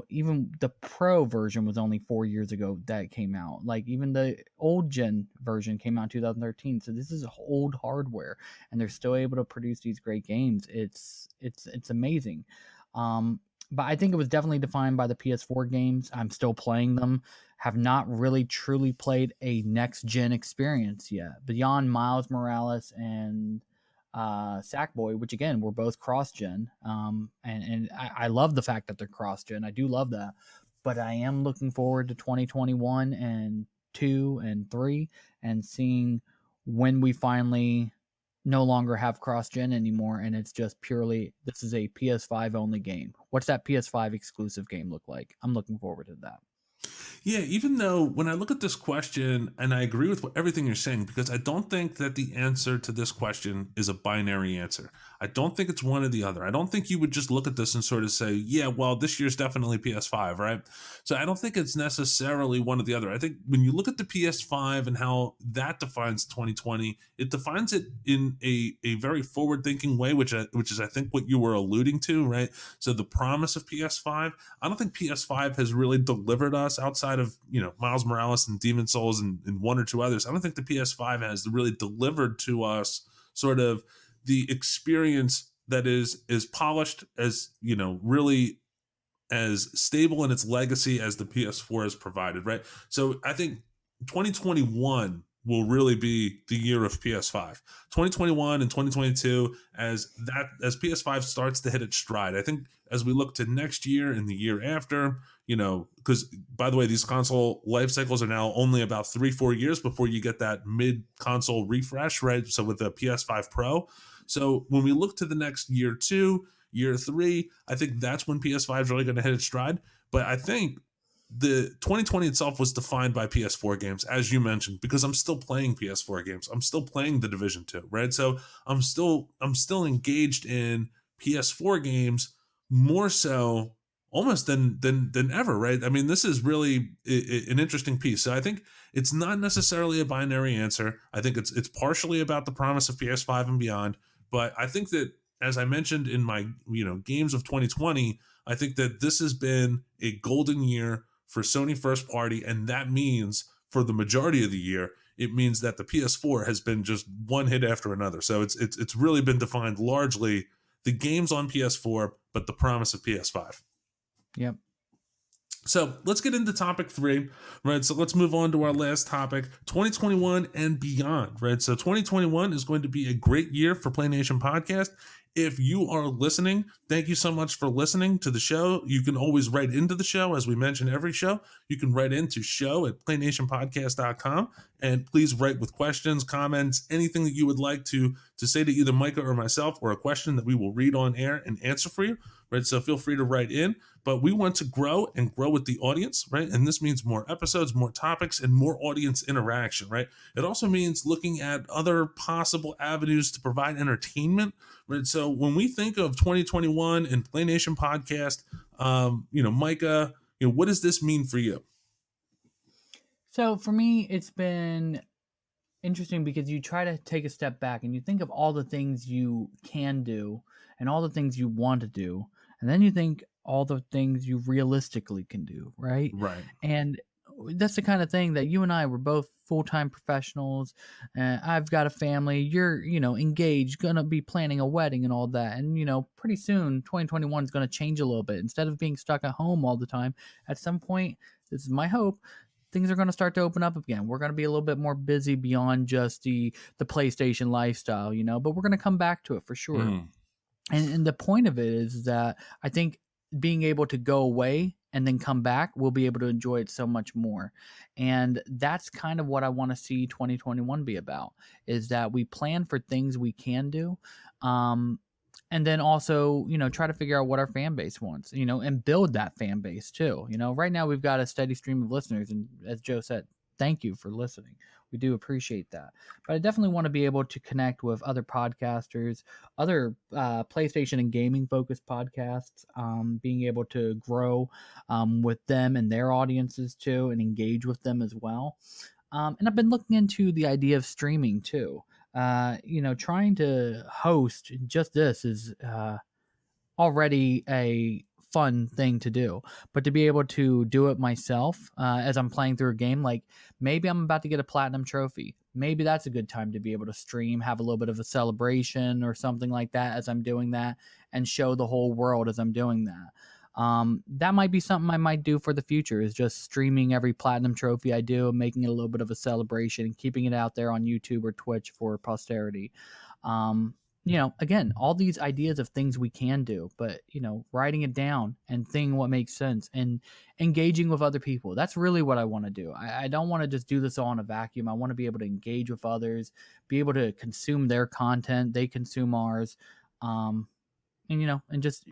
even the pro version was only 4 years ago that it came out. Like even the old gen version came out in 2013. So this is old hardware, and they're still able to produce these great games. It's amazing. But I think it was definitely defined by the PS4 games. I'm still playing them. Have not really truly played a next gen experience yet beyond Miles Morales and Sackboy, which again were both cross gen. And I love the fact that they're cross gen. I do love that, but I am looking forward to 2021 and 2 and 3 and seeing when we finally no longer have cross gen anymore, and it's just purely this is a PS5 only game. What's that PS5 exclusive game look like? I'm looking forward to that. Yeah, even though when I look at this question, and I agree with everything you're saying, because I don't think that the answer to this question is a binary answer. I don't think it's one or the other. I don't think you would just look at this and sort of say, yeah, well, this year's definitely PS5, right? So I don't think it's necessarily one or the other. I think when you look at the PS5 and how that defines 2020, it defines it in a very forward thinking way, which is I think what you were alluding to, right? So the promise of PS5, I don't think PS5 has really delivered us outside of Miles Morales and Demon Souls and one or two others. I don't think the PS5 has really delivered to us sort of the experience that is polished, as really as stable in its legacy as the PS4 has provided, right? So I think 2021 will really be the year of PS5. 2021 and 2022 as PS5 starts to hit its stride. I think as we look to next year and the year after, because by the way, these console life cycles are now only about 3-4 years before you get that mid console refresh, right? So with the PS5 Pro. So when we look to the next year too, year 3, I think that's when PS5 is really going to hit its stride. But I think the 2020 itself was defined by PS4 games, as you mentioned, because I'm still playing PS4 games. I'm still playing The Division 2, right? So I'm still engaged in PS4 games more so almost than ever, right? I mean, this is really an interesting piece. So I think it's not necessarily a binary answer. I think it's partially about the promise of PS5 and beyond, but I think that, as I mentioned in my games of 2020, I think that this has been a golden year for Sony first party, and that means for the majority of the year, it means that the PS4 has been just one hit after another. So it's really been defined largely the games on PS4, but the promise of PS5. Yep. So let's get into topic 3, right? So let's move on to our last topic, 2021 and beyond, right? So 2021 is going to be a great year for PlayNation Podcast. If you are listening, thank you so much for listening to the show. You can always write into the show, as we mention every show. You can write into show@playnationpodcast.com, and please write with questions, comments, anything that you would like to say to either Micah or myself, or a question that we will read on air and answer for you, right? So feel free to write in. But we want to grow with the audience, right? And this means more episodes, more topics, and more audience interaction, right? It also means looking at other possible avenues to provide entertainment, right? So when we think of 2021 and PlayNation Podcast, Micah, what does this mean for you? So for me, it's been interesting because you try to take a step back and you think of all the things you can do and all the things you want to do. And then you think all the things you realistically can do, right? Right. And that's the kind of thing that you and I were both full-time professionals. I've got a family. You're, engaged, going to be planning a wedding and all that. And, pretty soon 2021 is going to change a little bit. Instead of being stuck at home all the time, at some point, this is my hope, things are going to start to open up again. We're going to be a little bit more busy beyond just the PlayStation lifestyle, but we're going to come back to it for sure. And the point of it is that I think being able to go away and then come back, we'll be able to enjoy it so much more. And that's kind of what I want to see 2021 be about, is that we plan for things we can do. And then also, try to figure out what our fan base wants, and build that fan base too. Right now we've got a steady stream of listeners. And as Joe said, thank you for listening. We do appreciate that. But I definitely want to be able to connect with other podcasters, other PlayStation and gaming focused podcasts, being able to grow with them and their audiences too, and engage with them as well. And I've been looking into the idea of streaming too. Trying to host just this is already a fun thing to do, but to be able to do it myself as I'm playing through a game, like maybe I'm about to get a platinum trophy, maybe that's a good time to be able to stream, have a little bit of a celebration or something like that as I'm doing that, and show the whole world as I'm doing that. That might be something I might do for the future, is just streaming every platinum trophy I do and making it a little bit of a celebration and keeping it out there on YouTube or Twitch for posterity. Again, all these ideas of things we can do, but, writing it down and thinking what makes sense and engaging with other people. That's really what I want to do. I don't want to just do this all in a vacuum. I want to be able to engage with others, be able to consume their content, they consume ours. And just,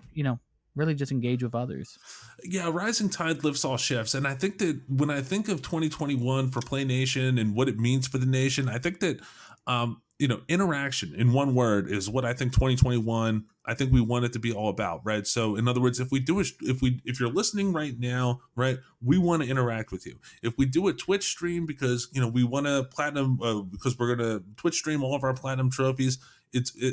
really just engage with others. Yeah, rising tide lifts all ships. And I think that when I think of 2021 for PlayNation and what it means for the nation, I think that interaction in one word is what I think 2021, I think we want it to be all about, right? So in other words, if you're listening right now, right, we want to interact with you. If we do a Twitch stream because, we want to platinum, because we're going to Twitch stream all of our platinum trophies,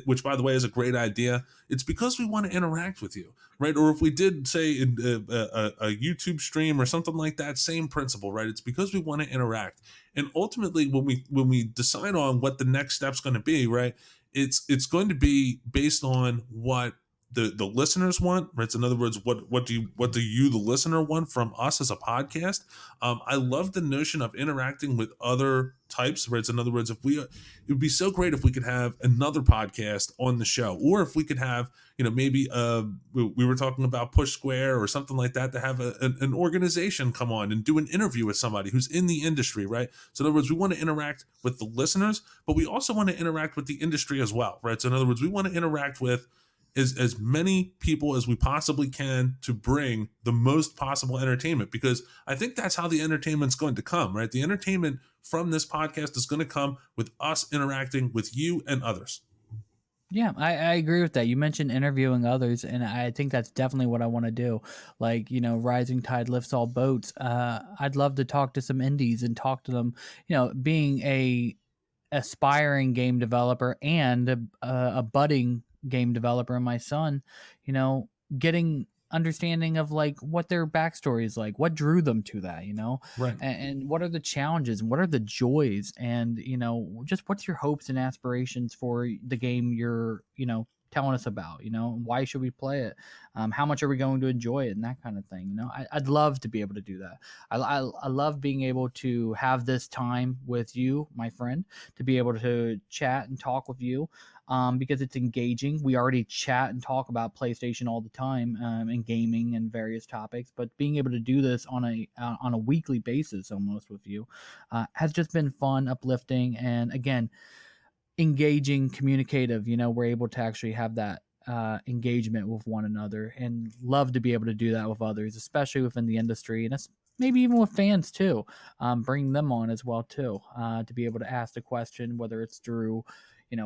which by the way is a great idea. It's because we want to interact with you, right? Or if we did say a YouTube stream or something like that, same principle, right? It's because we want to interact. And ultimately, when we decide on what the next step's going to be, right, it's going to be based on what the listeners want, right? So in other words, what do you the listener want from us as a podcast? I love the notion of interacting with other types, right? So in other words, it would be so great if we could have another podcast on the show, or if we could have, maybe we were talking about Push Square or something like that, to have an organization come on and do an interview with somebody who's in the industry, right? So in other words, we want to interact with the listeners, but we also want to interact with the industry as well, right? So in other words, we want to interact with as many people as we possibly can to bring the most possible entertainment, because I think that's how the entertainment's going to come, right? The entertainment from this podcast is going to come with us interacting with you and others. Yeah, I agree with that. You mentioned interviewing others, and I think that's definitely what I want to do. Like, rising tide lifts all boats. I'd love to talk to some indies and talk to them. Being a aspiring game developer and a budding game developer, and my son, getting understanding of like what their backstory is like, what drew them to that, Right. and what are the challenges and what are the joys, and just what's your hopes and aspirations for the game you're telling us about, why should we play it, how much are we going to enjoy it, and that kind of thing. I'd love to be able to do that. I love being able to have this time with you, my friend, to be able to chat and talk with you, because it's engaging. We already chat and talk about PlayStation all the time, and gaming and various topics, but being able to do this on a weekly basis almost with you has just been fun, uplifting, and again, engaging, communicative. We're able to actually have that engagement with one another, and love to be able to do that with others, especially within the industry, and maybe even with fans too. Bring them on as well too, to be able to ask the question, whether it's through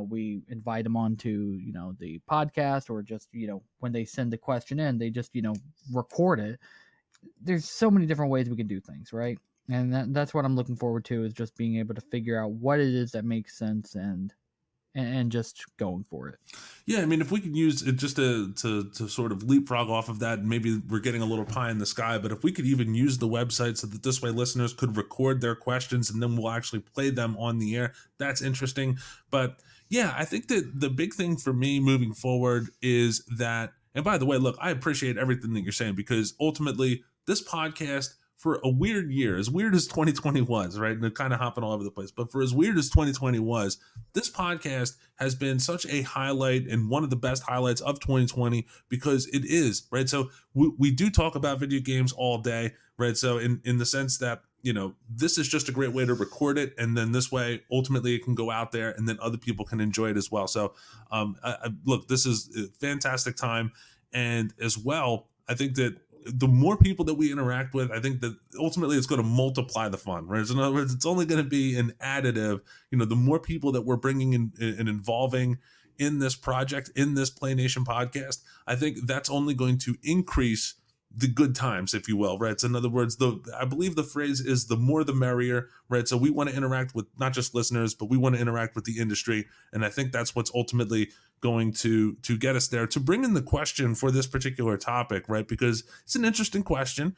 we invite them on to the podcast, or just when they send the question in, they just record it. There's so many different ways we can do things, right? And that's what I'm looking forward to, is just being able to figure out what it is that makes sense, and just going for it. Yeah, I mean, if we could use it just to sort of leapfrog off of that, and maybe we're getting a little pie in the sky, but if we could even use the website so that this way listeners could record their questions and then we'll actually play them on the air, that's interesting. But yeah, I think that the big thing for me moving forward is that, and by the way, look, I appreciate everything that you're saying, because ultimately this podcast, for a weird year, as weird as 2020 was, right? And kind of hopping all over the place, but for as weird as 2020 was, this podcast has been such a highlight, and one of the best highlights of 2020, because it is, right? So we do talk about video games all day, right? So in the sense that, this is just a great way to record it, and then this way, ultimately, it can go out there, and then other people can enjoy it as well. So, look, this is a fantastic time, and as well, I think that the more people that we interact with, I think that ultimately it's going to multiply the fun, right? So in other words, it's only going to be an additive. The more people that we're bringing in and involving in this project, in this PlayNation podcast, I think that's only going to increase the good times, if you will, right? So in other words, I believe the phrase is the more the merrier, right? So we want to interact with not just listeners, but we want to interact with the industry. And I think that's what's ultimately going to get us there, to bring in the question for this particular topic, right? Because it's an interesting question.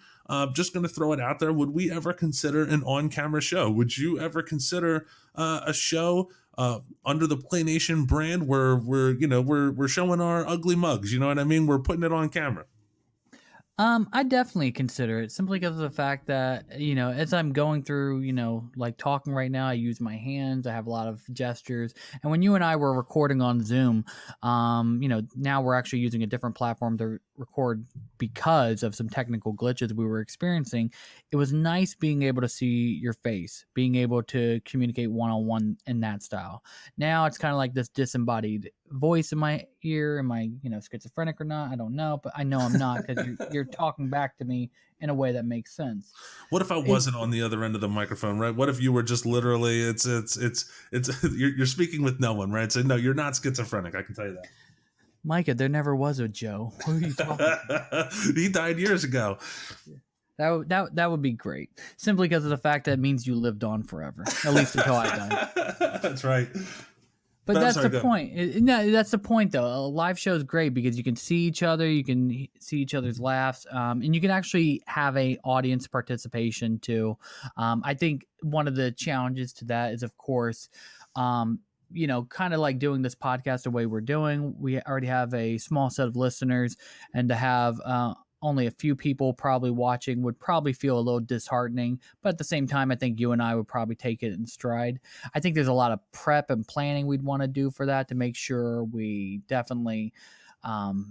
Just going to throw it out there. Would we ever consider an on-camera show? Would you ever consider a show under the PlayNation brand where we're showing our ugly mugs? You know what I mean? We're putting it on camera. I definitely consider it, simply because of the fact that, as I'm going through, like talking right now, I use my hands, I have a lot of gestures. And when you and I were recording on Zoom, now we're actually using a different platform to record because of some technical glitches we were experiencing. It was nice being able to see your face, being able to communicate one-on-one in that style. Now it's kind of like this disembodied voice in my ear. Am I, schizophrenic or not? I don't know, but I know I'm not, because you're talking back to me in a way that makes sense. What if I wasn't on the other end of the microphone, right? What if you were just literally, it's you're speaking with no one, right? So no, you're not schizophrenic. I can tell you that. Micah, there never was a Joe. Who are you talking about? He died years ago. That would be great. Simply because of the fact that it means you lived on forever, at least until I die. That's right. But that's the point. No, that's the point, though. A live show is great because you can see each other, you can see each other's laughs, and you can actually have a audience participation too. I think one of the challenges to that is, of course, kind of like doing this podcast the way we're doing. We already have a small set of listeners, and to have only a few people probably watching would probably feel a little disheartening. But at the same time, I think you and I would probably take it in stride. I think there's a lot of prep and planning we'd want to do for that, to make sure we definitely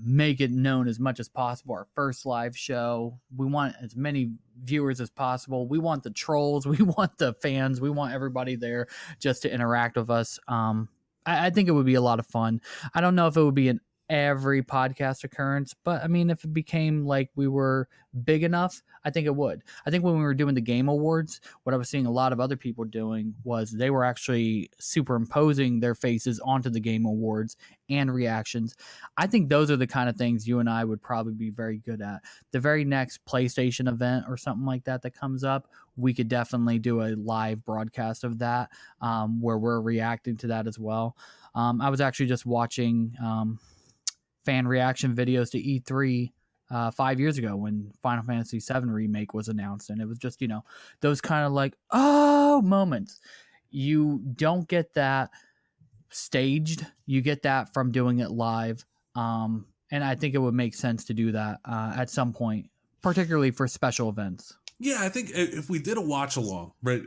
make it known as much as possible. Our first live show, we want as many viewers as possible. We want the trolls, we want the fans, we want everybody there just to interact with us. I think it would be a lot of fun. I don't know if it would be every podcast occurrence, but I mean, if it became like we were big enough, I think it would. I think when we were doing the game awards, what I was seeing a lot of other people doing was they were actually superimposing their faces onto the game awards and reactions. I think those are the kind of things you and I would probably be very good at. The very next PlayStation event or something like that that comes up, we could definitely do a live broadcast of that, where we're reacting to that as well. I was actually just watching fan reaction videos to E3 5 years ago when Final Fantasy VII Remake was announced. And it was just, those kind of like, oh, moments. You don't get that staged, you get that from doing it live. And I think it would make sense to do that at some point, particularly for special events. Yeah, I think if we did a watch along, right?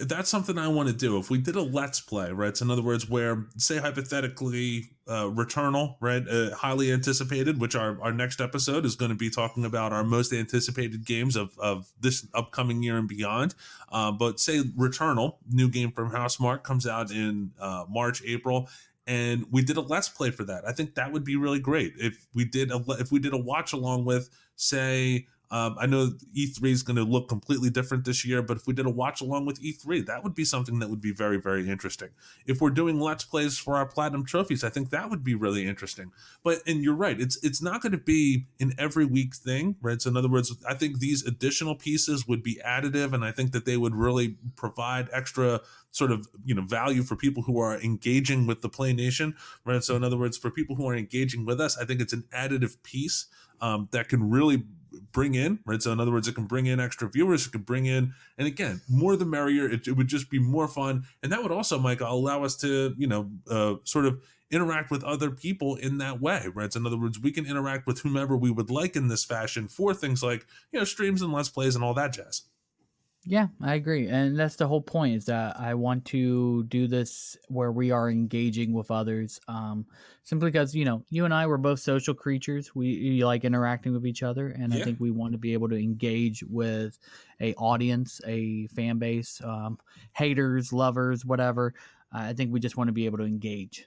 That's something I want to do. If we did a let's play, right? So in other words, where say hypothetically, Returnal, right? Highly anticipated, which our next episode is going to be talking about our most anticipated games of this upcoming year and beyond. But say Returnal, new game from Housemarque, comes out in March, April. And we did a let's play for that. I think that would be really great if we did a watch along with, say, I know E3 is going to look completely different this year, but if we did a watch along with E3, that would be something that would be very, very interesting. If we're doing Let's Plays for our Platinum Trophies, I think that would be really interesting. And you're right, it's not going to be an every week thing, right? So in other words, I think these additional pieces would be additive, and I think that they would really provide extra sort of value for people who are engaging with the PlayNation, right? So in other words, for people who are engaging with us, I think it's an additive piece that can really bring in, right? So in other words, it can bring in extra viewers, it could bring in, and again, more the merrier. It would just be more fun. And that would also, Mike, allow us to, sort of interact with other people in that way, right? So in other words, we can interact with whomever we would like in this fashion for things like, streams and Let's Plays and all that jazz. Yeah, I agree. And that's the whole point, is that I want to do this where we are engaging with others. Simply because, you and I were both social creatures. We like interacting with each other. And I Yeah. think we want to be able to engage with a audience, a fan base, haters, lovers, whatever. I think we just want to be able to engage.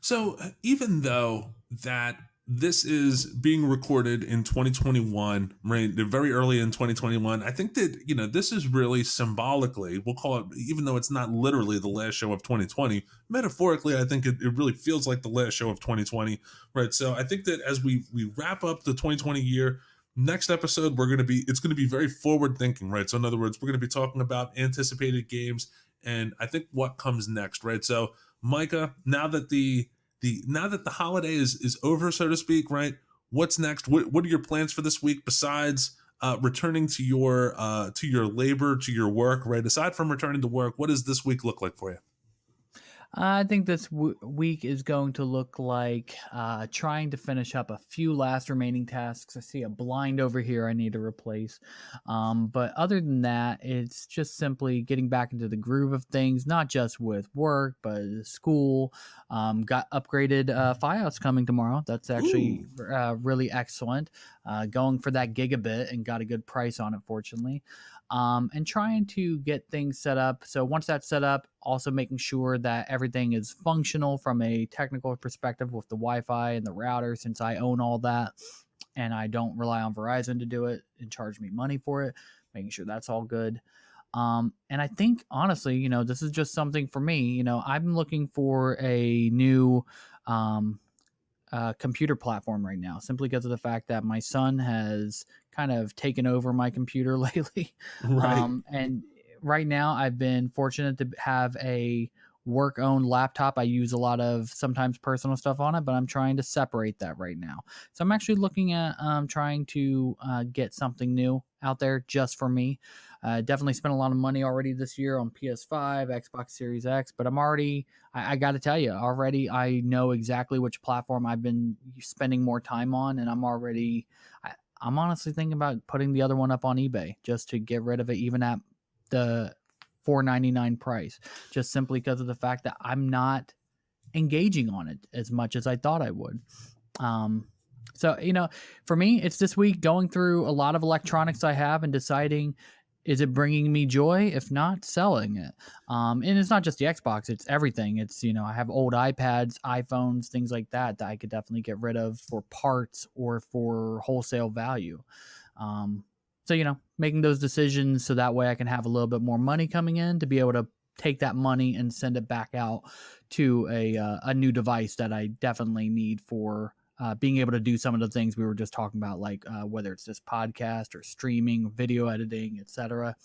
So even though that this is being recorded in 2021, right? They're very early in 2021. I think that, this is really symbolically, we'll call it, even though it's not literally the last show of 2020, metaphorically, I think it really feels like the last show of 2020, right? So I think that as we wrap up the 2020 year, next episode, it's going to be very forward thinking, right? So in other words, we're going to be talking about anticipated games and I think what comes next, right? So Micah, now that the holiday is over, so to speak, right? What's next? What are your plans for this week besides returning to your labor, to your work, right? Aside from returning to work, what does this week look like for you? I think this week is going to look like trying to finish up a few last remaining tasks. I see a blind over here I need to replace. But other than that, it's just simply getting back into the groove of things, not just with work, but school. Got upgraded FiOS coming tomorrow. That's actually really excellent. Going for that gigabit and got a good price on it, fortunately. And trying to get things set up. So once that's set up, also making sure that everything is functional from a technical perspective with the Wi-Fi and the router, since I own all that and I don't rely on Verizon to do it and charge me money for it, making sure that's all good. And I think, honestly, this is just something for me. I'm looking for a new computer platform right now, simply because of the fact that my son has kind of taken over my computer lately. Right. And right now I've been fortunate to have a work owned laptop. I use a lot of sometimes personal stuff on it, but I'm trying to separate that right now. So I'm actually looking at trying to get something new out there just for me. Definitely spent a lot of money already this year on PS5, Xbox Series X, but I got to tell you, already I know exactly which platform I've been spending more time on, and I'm honestly thinking about putting the other one up on eBay just to get rid of it, even at the $4.99 price, just simply because of the fact that I'm not engaging on it as much as I thought I would. So, for me, it's this week going through a lot of electronics I have and deciding is it bringing me joy? If not, selling it. And it's not just the Xbox, it's everything. It's, I have old iPads, iPhones, things like that I could definitely get rid of for parts or for wholesale value. So, making those decisions so that way I can have a little bit more money coming in to be able to take that money and send it back out to a new device that I definitely need for being able to do some of the things we were just talking about, like whether it's this podcast or streaming, video editing, etc.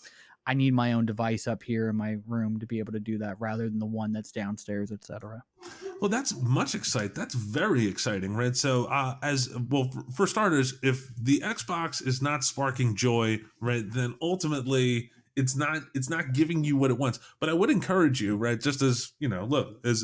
I need my own device up here in my room to be able to do that rather than the one that's downstairs, etc. Well, that's much exciting. That's very exciting, right? So, for starters, if the Xbox is not sparking joy, right, then ultimately it's not giving you what it wants. But I would encourage you, right, just as look, as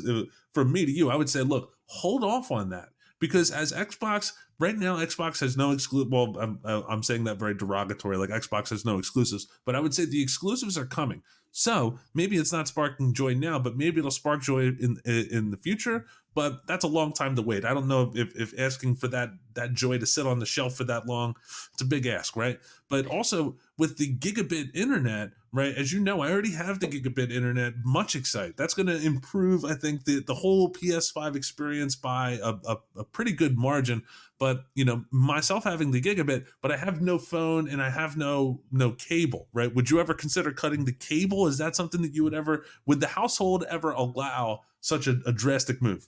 from me to you, I would say, look, hold off on that, because as Xbox right now, Xbox has no exclusive. Well, I'm saying that very derogatory, like Xbox has no exclusives, but I would say the exclusives are coming. So maybe it's not sparking joy now, but maybe it'll spark joy in the future. But that's a long time to wait. I don't know if asking for that joy to sit on the shelf for that long, it's a big ask, right? But also with the gigabit internet, right? As you know, I already have the gigabit internet. Much excite. That's going to improve, I think, the whole PS5 experience by a pretty good margin. But myself having the gigabit, but I have no phone and I have no cable, right? Would you ever consider cutting the cable? Is that something that would the household ever allow such a drastic move?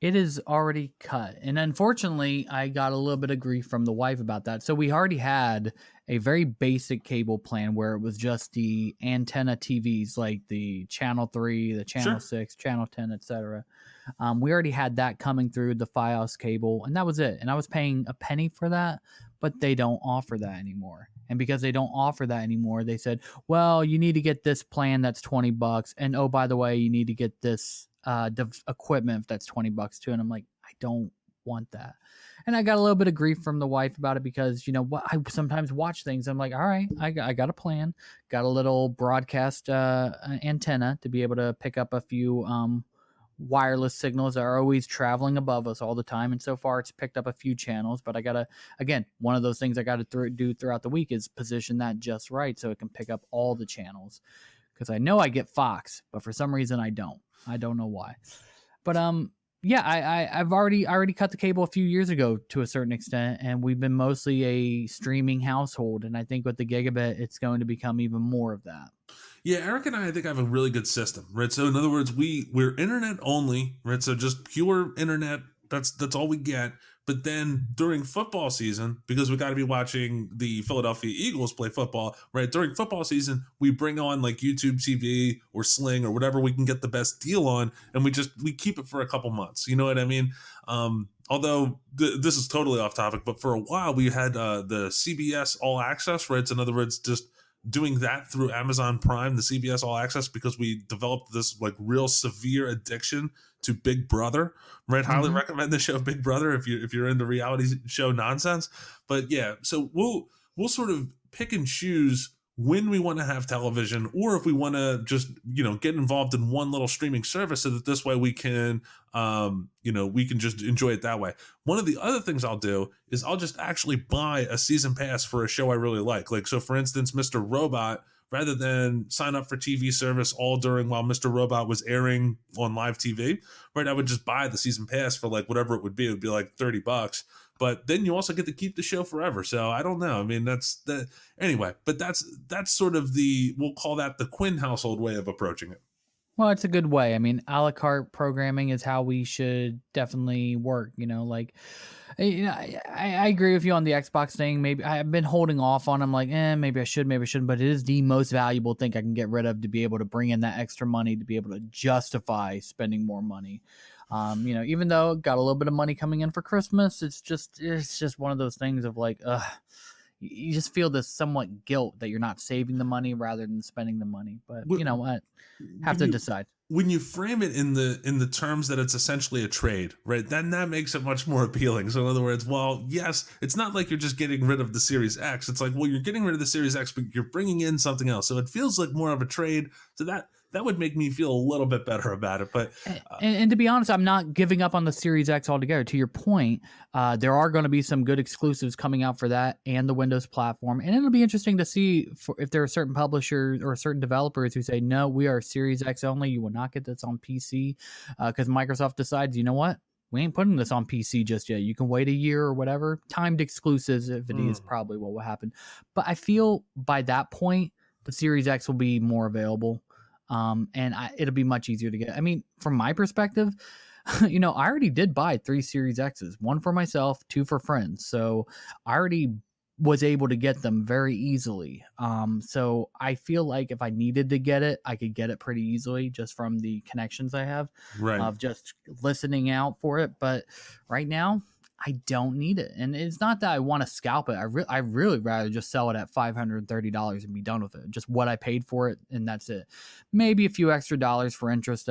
It is already cut. And unfortunately, I got a little bit of grief from the wife about that. So we already had a very basic cable plan where it was just the antenna TVs, like the Channel 3, the Channel 6, Channel 10, etc. We already had that coming through the Fios cable, and that was it. And I was paying a penny for that, but they don't offer that anymore. And because they don't offer that anymore, they said, well, you need to get this plan that's $20. And oh, by the way, you need to get this equipment that's $20 too. And I'm like, I don't want that. And I got a little bit of grief from the wife about it because, I sometimes watch things. I'm like, all right, I got a plan, got a little broadcast antenna to be able to pick up a few wireless signals that are always traveling above us all the time. And so far it's picked up a few channels, but I got to, again, one of those things I got to do throughout the week is position that just right so it can pick up all the channels. Because I know I get Fox, but for some reason I don't. I don't know why. But yeah, I've already cut the cable a few years ago to a certain extent, and we've been mostly a streaming household. And I think with the gigabit, it's going to become even more of that. Yeah, Eric and I think, have a really good system, right? So in other words, we're internet only, right? So just pure internet. That's all we get. But then during football season, because we got to be watching the Philadelphia Eagles play football, right? During football season, we bring on like YouTube TV or Sling or whatever we can get the best deal on, and we keep it for a couple months. You know what I mean? Although this is totally off topic, but for a while we had the CBS All Access, right? So in other words, just doing that through Amazon Prime, the CBS All Access, because we developed this like real severe addiction to Big Brother, right? Highly recommend the show Big Brother if you're into reality show nonsense. But yeah, so we'll sort of pick and choose when we want to have television, or if we want to just get involved in one little streaming service, so that this way we can we can just enjoy it that way. One of the other things I'll do is I'll just actually buy a season pass for a show I really like so for instance, Mr. Robot, rather than sign up for TV service all during while Mr. Robot was airing on live TV, right? I would just buy the season pass for like whatever it would be. It would be like $30. But then you also get to keep the show forever. So I don't know. I mean, anyway, but that's sort of we'll call that the Quinn household way of approaching it. Well, it's a good way. I mean, a la carte programming is how we should definitely work. I agree with you on the Xbox thing. Maybe I've been holding off on. I'm like, maybe I should, maybe I shouldn't. But it is the most valuable thing I can get rid of to be able to bring in that extra money to be able to justify spending more money. Even though got a little bit of money coming in for Christmas, it's just one of those things of like, you just feel this somewhat guilt that you're not saving the money rather than spending the money. But you know what? Have to decide. When you frame it in the terms that it's essentially a trade, right? Then that makes it much more appealing. So in other words, well, yes, it's not like you're just getting rid of the Series X. It's like, well, you're getting rid of the Series X, but you're bringing in something else. So it feels like more of a trade. So that would make me feel a little bit better about it. But and to be honest, I'm not giving up on the Series X altogether. To your point, there are going to be some good exclusives coming out for that and the Windows platform, and it'll be interesting to see if there are certain publishers or certain developers who say, no, we are Series X only. You will not get this on PC, because Microsoft decides, you know what? We ain't putting this on PC just yet. You can wait a year or whatever. Timed exclusivity is probably what will happen. But I feel by that point, the Series X will be more available. And it'll be much easier to get. I mean, from my perspective, I already did buy 3 Series X's, 1 for myself, 2 for friends. So I already was able to get them very easily. So I feel like if I needed to get it, I could get it pretty easily just from the connections I have of just listening out for it. But right now, I don't need it. And it's not that I want to scalp it. I really rather just sell it at $530 and be done with it. Just what I paid for it, and that's it. Maybe a few extra dollars for interest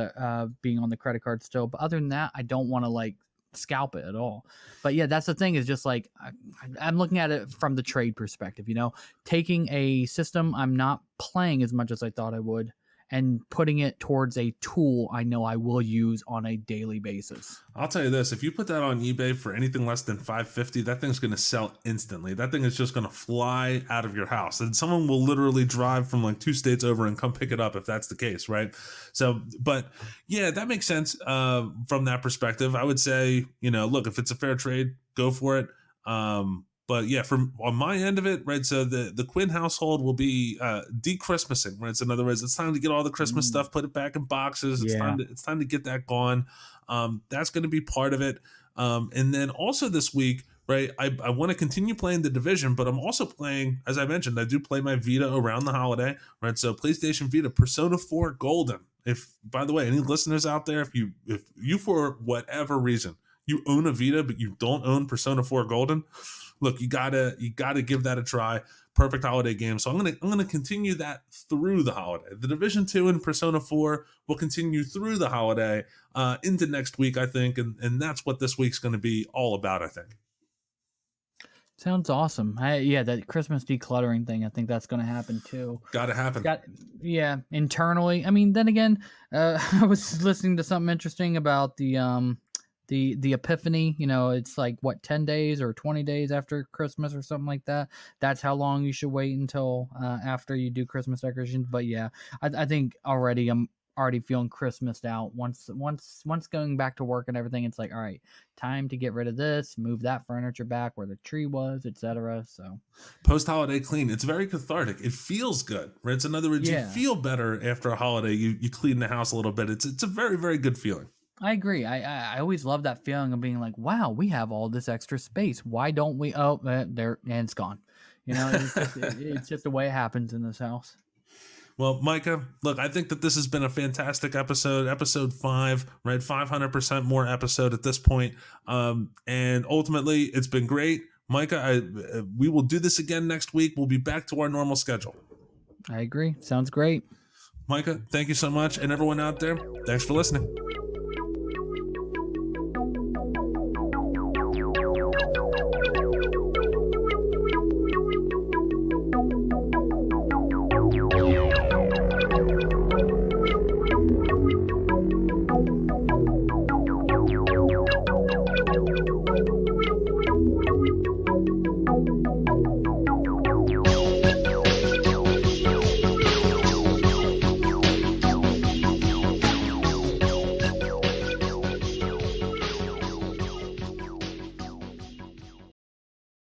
being on the credit card still. But other than that, I don't want to scalp it at all. But yeah, that's the thing, is just I'm looking at it from the trade perspective, taking a system I'm not playing as much as I thought I would and putting it towards a tool I know I will use on a daily basis. I'll tell you this, if you put that on eBay for anything less than $550, that thing's going to sell instantly. That thing is just going to fly out of your house, and someone will literally drive from 2 states over and come pick it up if that's the case, right? So, but yeah, that makes sense from that perspective. I would say, look, if it's a fair trade, go for it. But yeah, from on my end of it, right? So the Quinn household will be de-Christmasing, right? So in other words, it's time to get all the Christmas stuff, put it back in boxes. It's time to get that gone. That's going to be part of it. And then also this week, right? I want to continue playing The Division, but I'm also playing, as I mentioned, I do play my Vita around the holiday, right? So PlayStation Vita, Persona 4 Golden. If, by the way, any listeners out there, if you for whatever reason you own a Vita but you don't own Persona 4 Golden, look, you gotta give that a try. Perfect holiday game. So I'm gonna continue that through the holiday. The Division 2 and Persona 4 will continue through the holiday into next week, I think, and that's what this week's gonna be all about, I think. Sounds awesome. That Christmas decluttering thing, I think that's going to happen too. Gotta happen. Internally. I mean, then again, I was listening to something interesting about the Epiphany. It's 10 days or 20 days after Christmas or something like that. That's how long you should wait until after you do Christmas decorations. But yeah, I think already I'm already feeling Christmased out. Once going back to work and everything, it's all right, time to get rid of this, move that furniture back where the tree was, etc. So post-holiday clean, it's very cathartic. It feels good, right? So in other words, you feel better after a holiday. You clean the house a little bit. It's a very, very good feeling. I agree. I always love that feeling of being wow, we have all this extra space. Why don't we? Oh, there, and it's gone. It's just the way it happens in this house. Well, Micah, look, I think that this has been a fantastic episode 5, right? 500% more episode at this point. And ultimately, it's been great. Micah, we will do this again next week. We'll be back to our normal schedule. I agree. Sounds great. Micah, thank you so much. And everyone out there, thanks for listening.